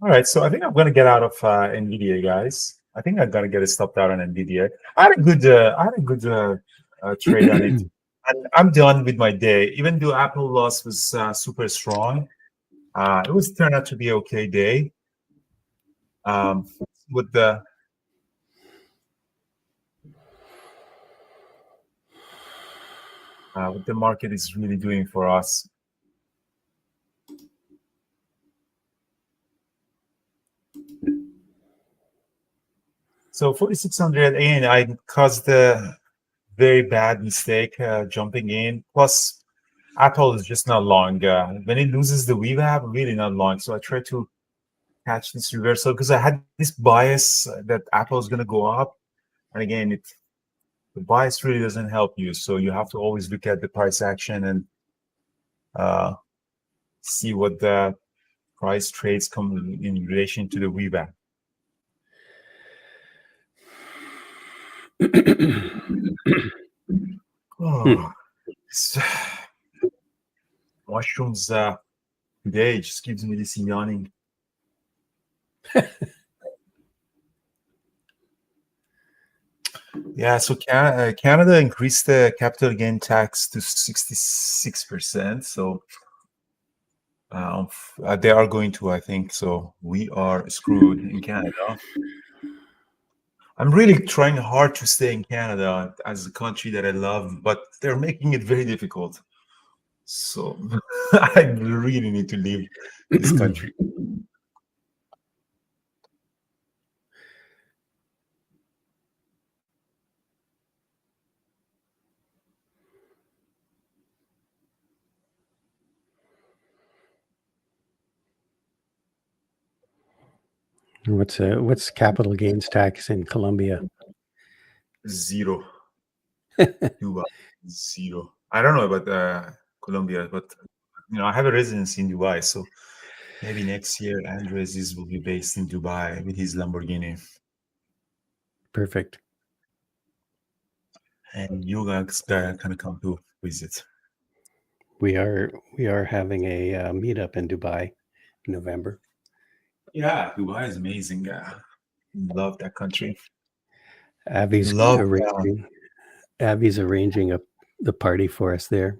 All right, so I think I'm going to get out of NVIDIA, guys. I think I'm going to get it stopped out on NVIDIA. I had a good trade on it. And I'm done with my day. Even though Apple loss was super strong, it was turned out to be an okay day. With the what the market is really doing for us. So 4,600, and I caused a very bad mistake jumping in. Plus, Apple is just not long. When it loses the VWAP, really not long. So I tried to catch this reversal because I had this bias that Apple is going to go up. And again, the bias really doesn't help you. So you have to always look at the price action and see what the price trades come in relation to the VWAP. Mushrooms today just gives me this yawning. Yeah, so Canada increased the capital gain tax to 66%. So they are going to, I think. So we are screwed in Canada. I'm really trying hard to stay in Canada as a country that I love, but they're making it very difficult. So I really need to leave this country. What's capital gains tax in Colombia? 0. Dubai, 0. I don't know about Colombia, but I have a residence in Dubai, so maybe next year Andres will be based in Dubai with his Lamborghini. Perfect. And you guys can come to visit. We are having a meetup in Dubai in November. Yeah, Dubai is amazing. Love that country. Abby's arranging the party for us there.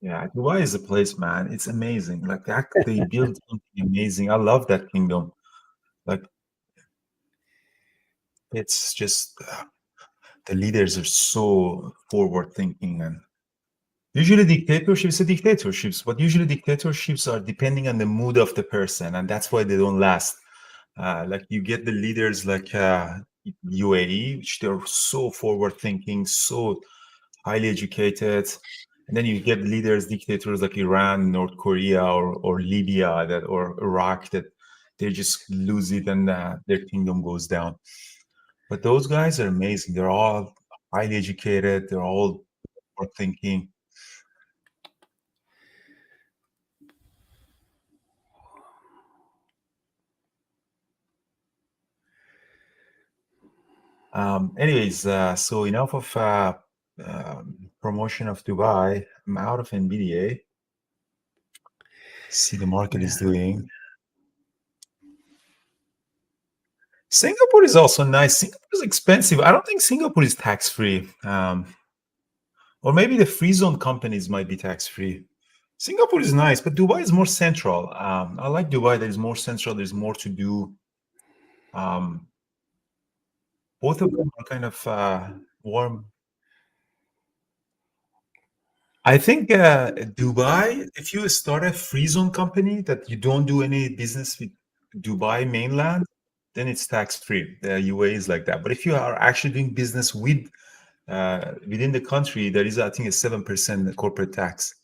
Yeah, Dubai is a place, man. It's amazing. Like that, they built something amazing. I love that kingdom. Like, it's just the leaders are so forward thinking, and usually dictatorships are dictatorships, but usually dictatorships are depending on the mood of the person, and that's why they don't last. Like you get the leaders like UAE, which they're so forward thinking, so highly educated. And then you get leaders, dictators like Iran, North Korea, or Libya, or Iraq, that they just lose it and their kingdom goes down. But those guys are amazing. They're all highly educated. They're all forward thinking. Anyways, so enough of promotion of Dubai. I'm out of NVDA. See the market is doing. Singapore is also nice. Singapore is expensive. I don't think Singapore is tax-free. Or maybe the free zone companies might be tax-free. Singapore is nice, but Dubai is more central. I like Dubai. There's more central. There's more to do. Both of them are kind of warm. I think Dubai, if you start a free zone company that you don't do any business with Dubai mainland, then it's tax-free. The UAE is like that. But if you are actually doing business with within the country, there is, I think, a 7% corporate tax.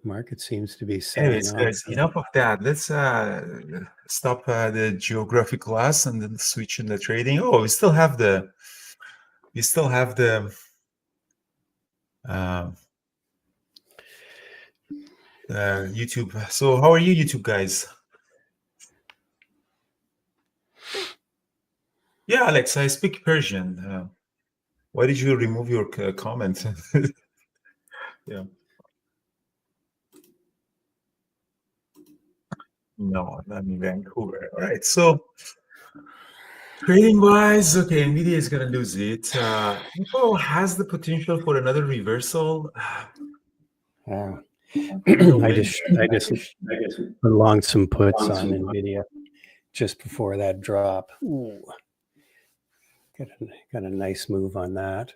Market seems to be selling Anyways, guys, enough of that. Let's stop the geography class and then switch in the trading. Oh, we still have the YouTube. So how are you, YouTube guys? Yeah, Alex, I speak Persian. Why did you remove your comment? Yeah. No, I'm in Vancouver. All right. So trading wise, okay, Nvidia is gonna lose it. Apple has the potential for another reversal. I just prolonged some puts on Nvidia just before that drop. Ooh. Got a nice move on that.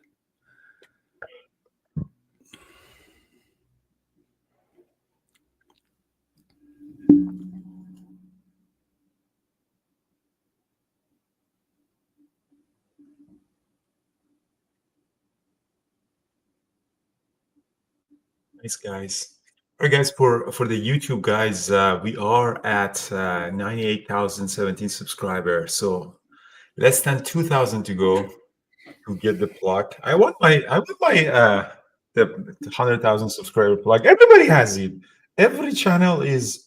Nice, guys. All right, guys, for the YouTube guys, we are at 98,017 subscribers. So less than 2,000 to go to get the plug. I want my the 100,000 subscriber plug. Everybody has it. Every channel is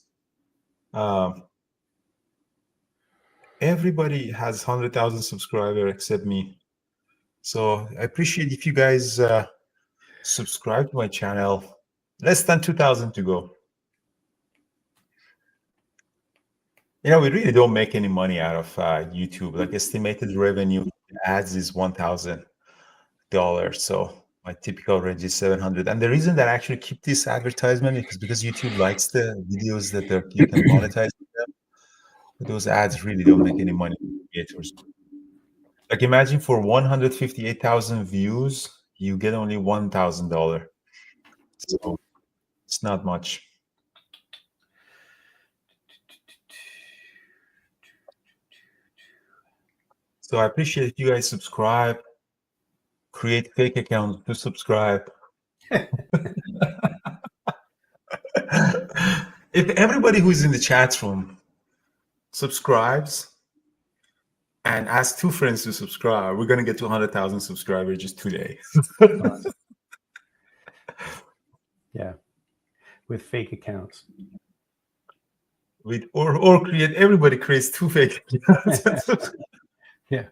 everybody has 100,000 subscribers except me. So I appreciate if you guys subscribe to my channel. Less than 2,000 to go. You know, we really don't make any money out of YouTube. Like estimated revenue ads is $1,000. So my typical range is 700. And the reason that I actually keep this advertisement is because YouTube likes the videos that you can monetize them. But those ads really don't make any money for creators. Like imagine for 158,000 views, you get only $1,000. So it's not much. So I appreciate if you guys subscribe, create fake accounts to subscribe. If everybody who's in the chat room subscribes and ask 2 friends to subscribe, we're going to get to 100,000 subscribers just today. Yeah, with fake accounts. Or create, everybody creates 2 fake accounts. Yeah.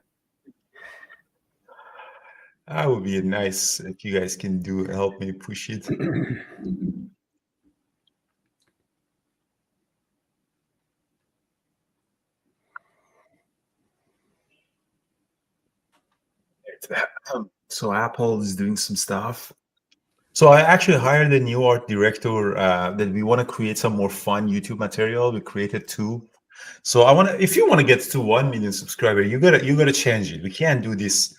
That would be nice if you guys can help me push it. So Apple is doing some stuff. So I actually hired a new art director that we want to create some more fun YouTube material. We created 2. So if you want to get to 1 million subscribers, you gotta change it. We can't do this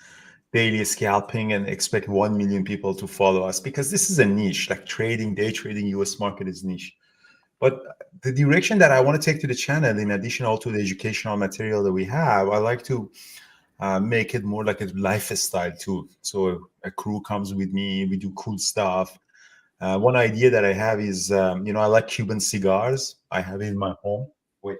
daily scalping and expect 1 million people to follow us because this is a niche. Like day trading, US market is niche. But the direction that I want to take to the channel, in addition to the educational material that we have, I like to make it more like a lifestyle too. So a crew comes with me, we do cool stuff. One idea that I have is, I like Cuban cigars. I have it in my home. Wait.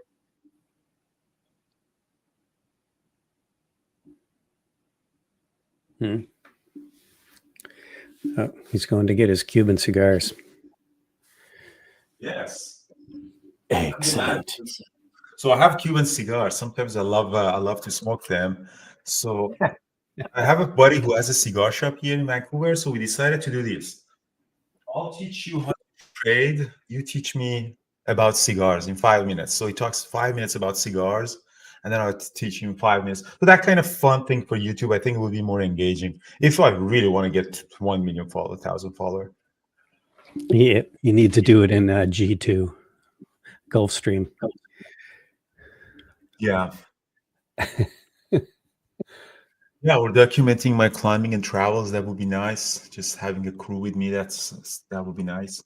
Oh, he's going to get his Cuban cigars. Yes. Excellent. So I have Cuban cigars. Sometimes I love to smoke them. So I have a buddy who has a cigar shop here in Vancouver. So we decided to do this. I'll teach you how to trade. You teach me about cigars in 5 minutes. So he talks 5 minutes about cigars, and then I'll teach him 5 minutes. So that kind of fun thing for YouTube, I think it will be more engaging. If I really want to get 1 million followers, 1,000 followers. Yeah, you need to do it in G2, Gulfstream. Yeah. Yeah, or documenting my climbing and travels. That would be nice. Just having a crew with me. That would be nice.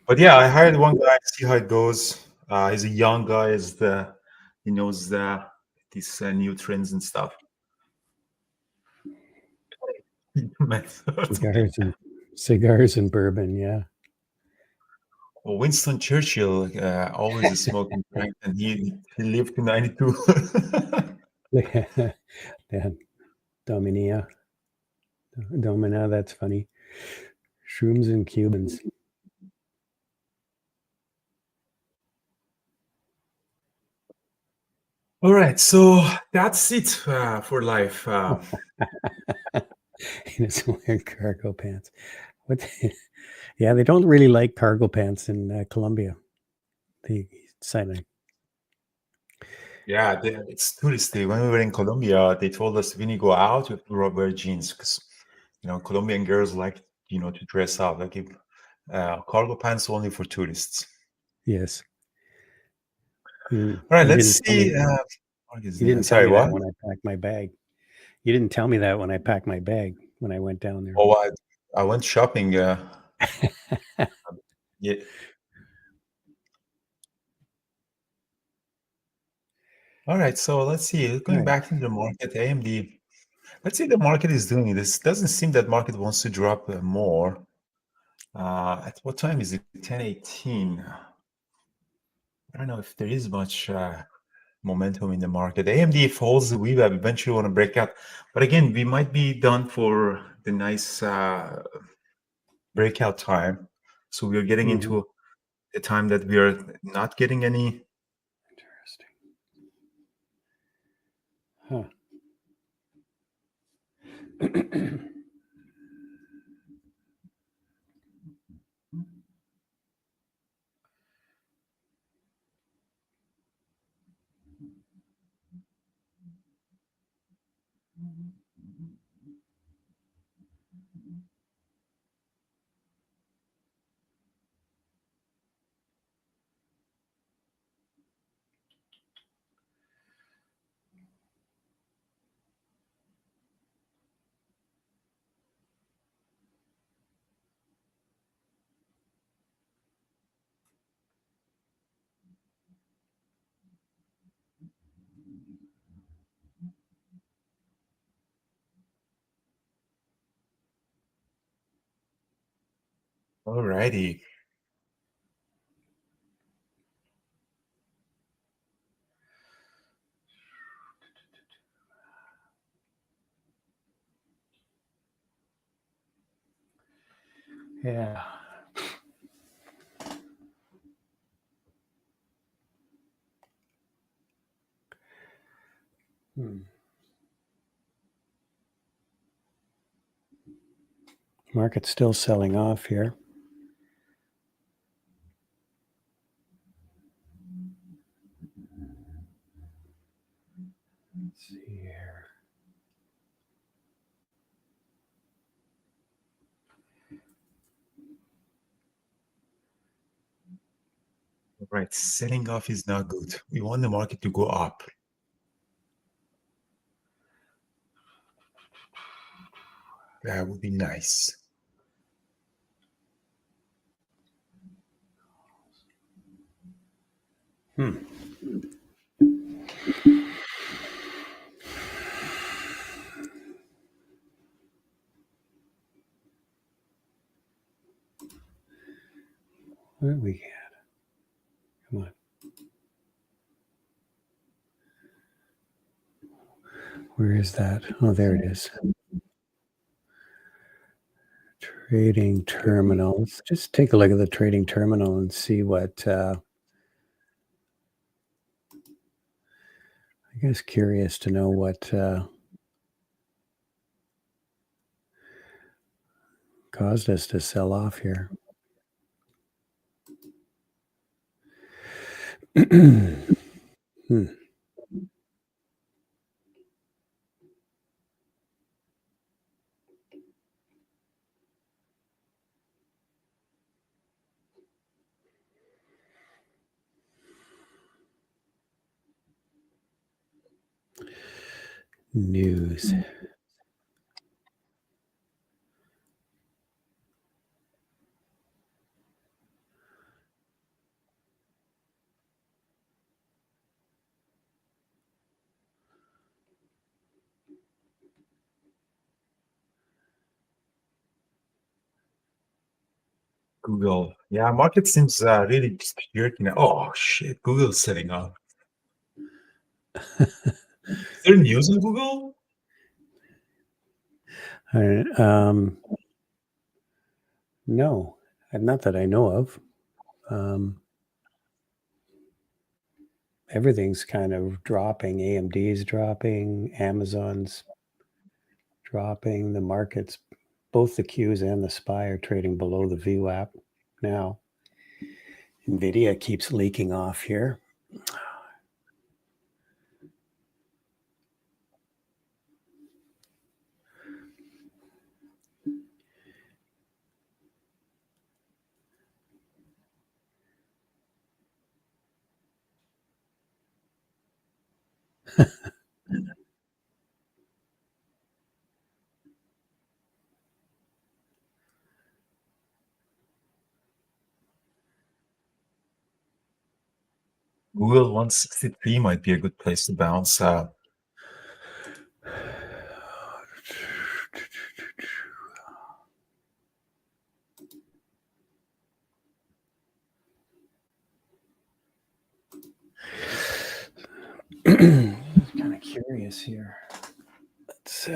But yeah, I hired one guy to see how it goes. He's a young guy. he knows these new trends and stuff. Cigars and bourbon, yeah. Well, Winston Churchill, always a smoking crank, and he lived to 92. Yeah, Domina, that's funny. Shrooms and Cubans. All right, so that's it for life. He doesn't wear cargo pants. Yeah, they don't really like cargo pants in Colombia. The sign. Yeah, it's touristy. When we were in Colombia, they told us when you go out, you have to wear jeans because Colombian girls like to dress up. Like cargo pants only for tourists. Yes. All right, let's see. You didn't tell me that when I packed my bag. You didn't tell me that when I packed my bag when I went down there. Oh, I went shopping. Yeah. All right, so let's see. Going back to the market, AMD. Let's say the market is doing this. Doesn't seem that market wants to drop more. At what time is it? 10:18. I don't know if there is much momentum in the market. AMD, if holds, we will eventually want to break out. But again, we might be done for the nice breakout time. So we are getting into the time that we are not getting any. Interesting. Huh. All righty. Yeah. Market's still selling off here. Let's see here. All right, selling off is not good. We want the market to go up. That would be nice. Where are we at? Come on. Where is that? Oh, there it is. Trading terminal. Let's just take a look at the trading terminal and see what. I guess curious to know what caused us to sell off here. News. Google. Yeah, market seems really jerking. Oh shit, Google's setting up. Is there news on Google? No, not that I know of. Everything's kind of dropping. AMD's dropping, Amazon's dropping. The markets, both the Qs and the SPY are trading below the VWAP now. NVIDIA keeps leaking off here. Google 163 might be a good place to bounce. I'm kind of curious here. Let's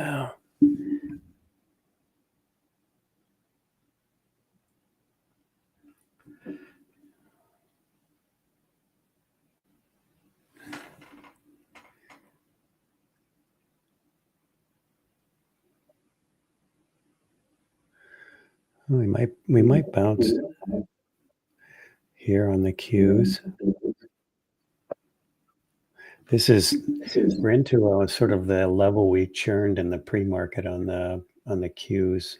we might bounce here on the Qs. We're into a sort of the level we churned in the pre-market on the Qs.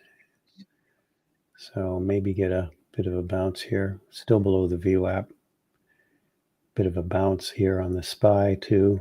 So maybe get a bit of a bounce here, still below the VWAP. Bit of a bounce here on the SPY too.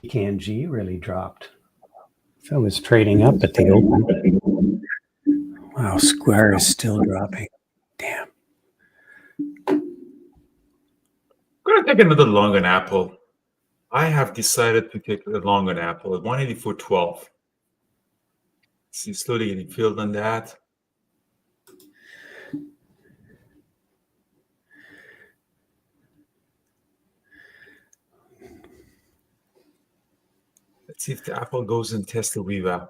DKNG really dropped. So it was trading up at the open. Wow, Square is still dropping. Damn. I'm gonna take another long on Apple. I have decided to take a long on Apple at 184.12. See, slowly getting filled on that. Let's see if the Apple goes and tests the VWAP.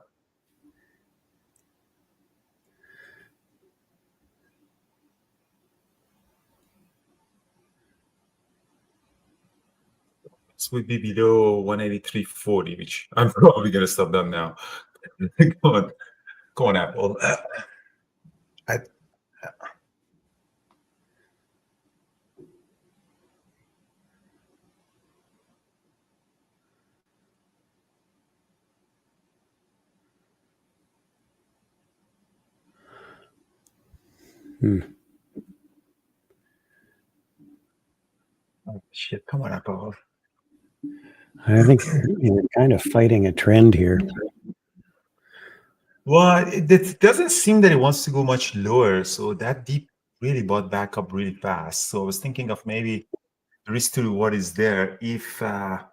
This would be below 183.40, which I'm probably going to stop them now. Come on, Apple. Oh, shit, come on, Apple. I think you're kind of fighting a trend here. Well, it doesn't seem that it wants to go much lower. So that deep really bought back up really fast. So I was thinking of maybe the risk to reward is there. If I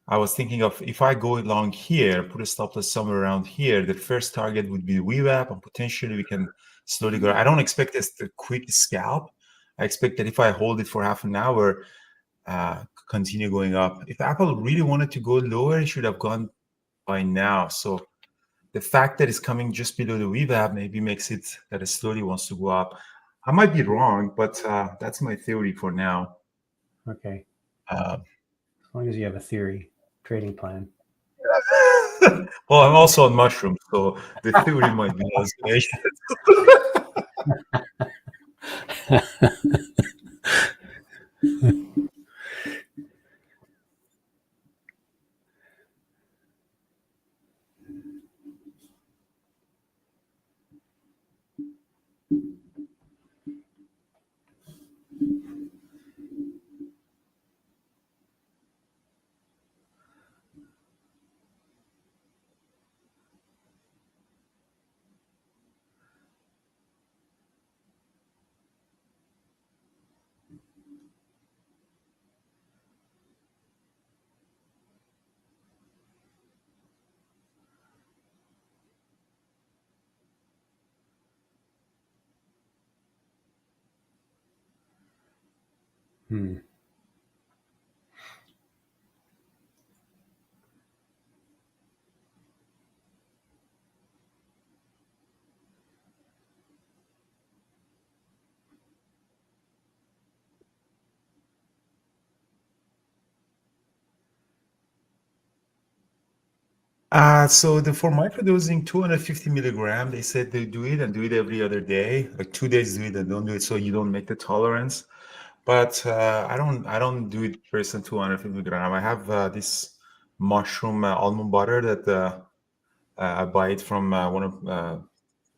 was thinking of if I go along here, put a stop loss somewhere around here, the first target would be VWAP, and potentially we can slowly go. I don't expect this to quick scalp. I expect that if I hold it for half an hour, continue going up. If Apple really wanted to go lower, it should have gone by now. So the fact that it's coming just below the VWAP maybe makes it that it slowly wants to go up. I might be wrong, but that's my theory for now. Okay. Uh, As long as you have a theory, trading plan. well, I'm also on mushrooms, so the theory might be hallucination. Hmm. So for microdosing, 250 milligram, they said they do it and do it every other day, like 2 days do it and don't do it, so you don't make the tolerance. But I don't do it first than 250 milligram. I have this mushroom almond butter that I buy it from one of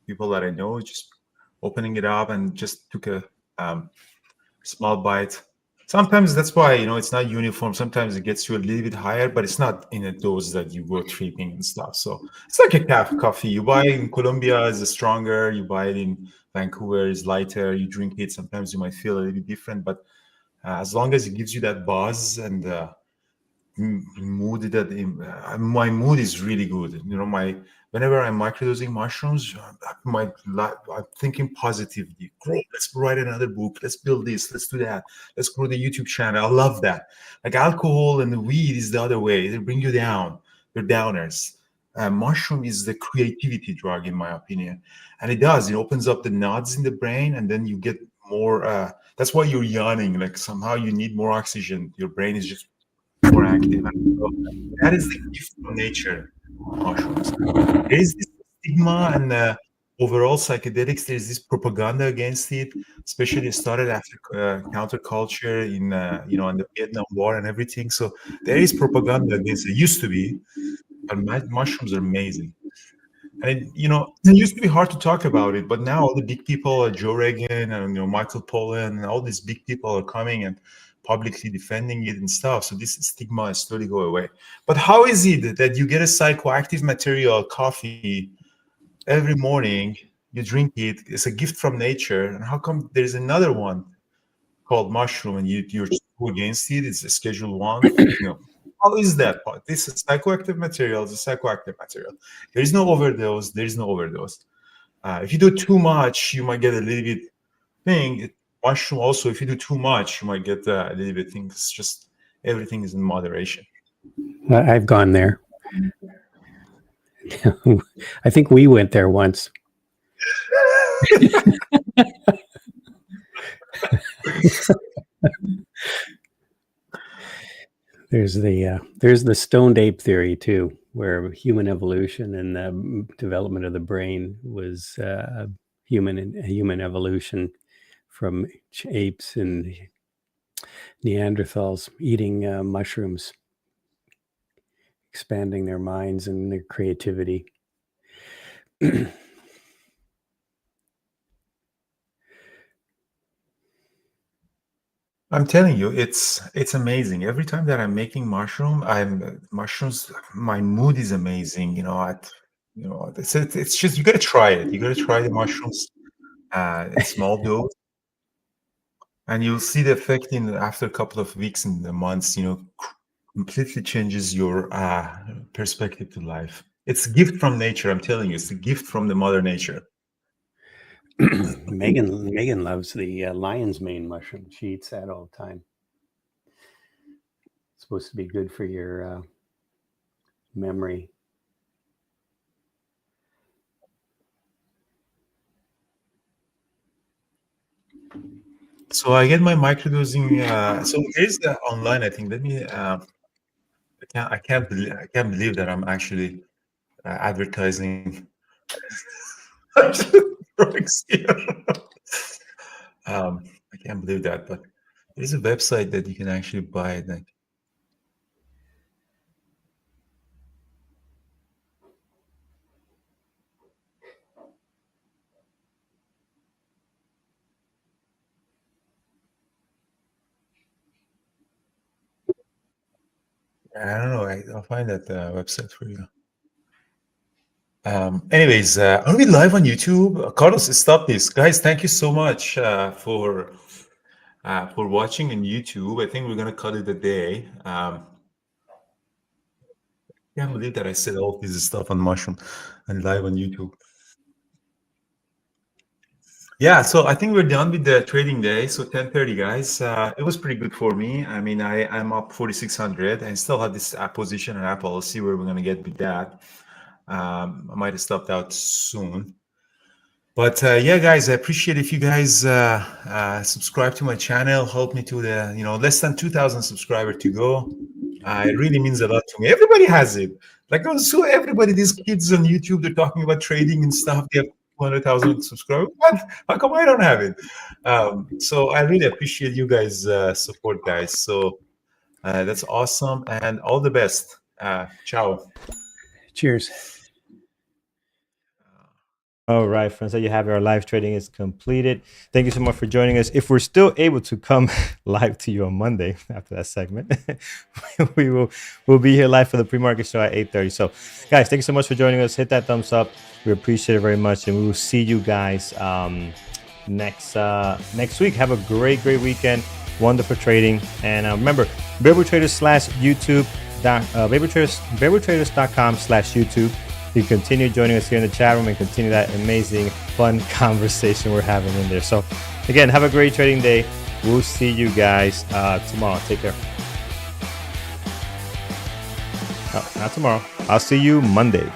people that I know. Just opening it up and just took a small bite. Sometimes that's why it's not uniform. Sometimes it gets you a little bit higher, but it's not in a dose that you go tripping and stuff. So it's like a coffee. You buy it in Colombia is stronger. You buy it in Vancouver is lighter. You drink it. Sometimes you might feel a little bit different, but as long as it gives you that buzz and mood that my mood is really good. Whenever I'm microdosing mushrooms, I'm thinking positively. Great, let's write another book. Let's build this. Let's do that. Let's grow the YouTube channel. I love that. Like alcohol and the weed is the other way. They bring you down. They're downers. Mushroom is the creativity drug, in my opinion, and it does. It opens up the nodes in the brain, and then you get more. That's why you're yawning. Like somehow you need more oxygen. Your brain is just more active. And so that is the gift from nature, mushrooms. There is this stigma and overall psychedelics, there's this propaganda against it, especially it started after counterculture in the Vietnam War and everything. So there is propaganda against it. Used to be, but mushrooms are amazing. And it used to be hard to talk about it, but now all the big people, Joe Rogan and Michael Pollan, and all these big people are coming and publicly defending it and stuff. So this stigma is slowly go away. But how is it that you get a psychoactive material, coffee, every morning, you drink it, it's a gift from nature, and how come there's another one called mushroom and you're so against it? It's a Schedule 1. How is that part? This is psychoactive material. It's a psychoactive material. There is no overdose. There is no overdose. If you do too much, you might get a little bit thing. Mushroom also, if you do too much, you might get a little bit thing. It's just everything is in moderation. I've gone there. I think we went there once. There's the stoned ape theory too, where human evolution and the development of the brain was human evolution from apes and Neanderthals eating mushrooms, expanding their minds and their creativity. I'm telling you, it's amazing. Every time that I'm making mushrooms, my mood is amazing. It's just you got to try it. You got to try the mushrooms in small dose, and you'll see the effect in after a couple of weeks and the months. Completely changes your perspective to life. It's a gift from nature. I'm telling you, it's a gift from the mother nature. Megan loves the lion's mane mushroom. She eats that all the time. It's supposed to be good for your memory. So I get my microdosing. So there's online. I think. Let me. I can't believe that I'm actually advertising drugs here. I can't believe that, but there's a website that you can actually buy it. Like, I don't know. I'll find that website for you. Anyways, are we live on YouTube? Carlos, stop this, guys. Thank you so much for watching on YouTube. I think we're gonna cut it a day. Can't believe that I said all this stuff on Mushroom and live on YouTube. Yeah, so I think we're done with the trading day. So 10:30, guys. It was pretty good for me. I mean, I'm up 4,600 and still have this position on Apple. I'll see where we're gonna get with that. I might have stopped out soon. But yeah, guys, I appreciate if you guys subscribe to my channel, help me to the less than 2,000 subscribers to go. It really means a lot to me. Everybody has it. Like also everybody, these kids on YouTube, they're talking about trading and stuff. They have 200,000 subscribers. What? How come I don't have it? So I really appreciate you guys' support, guys. So that's awesome, and all the best. Ciao. Cheers. All right, friends, there you have it. Our live trading is completed. Thank you so much for joining us. If we're still able to come live to you on Monday after that segment, we'll be here live for the pre-market show at 8:30. So, guys, thank you so much for joining us. Hit that thumbs up. We appreciate it very much, and we will see you guys next week. Have a great weekend. Wonderful trading, and remember, BabelTraders/YouTube, BabelTraders.com/YouTube. You continue joining us here in the chat room and continue that amazing, fun conversation we're having in there. So, again, have a great trading day. We'll see you guys tomorrow. Take care. Oh, not tomorrow. I'll see you Monday.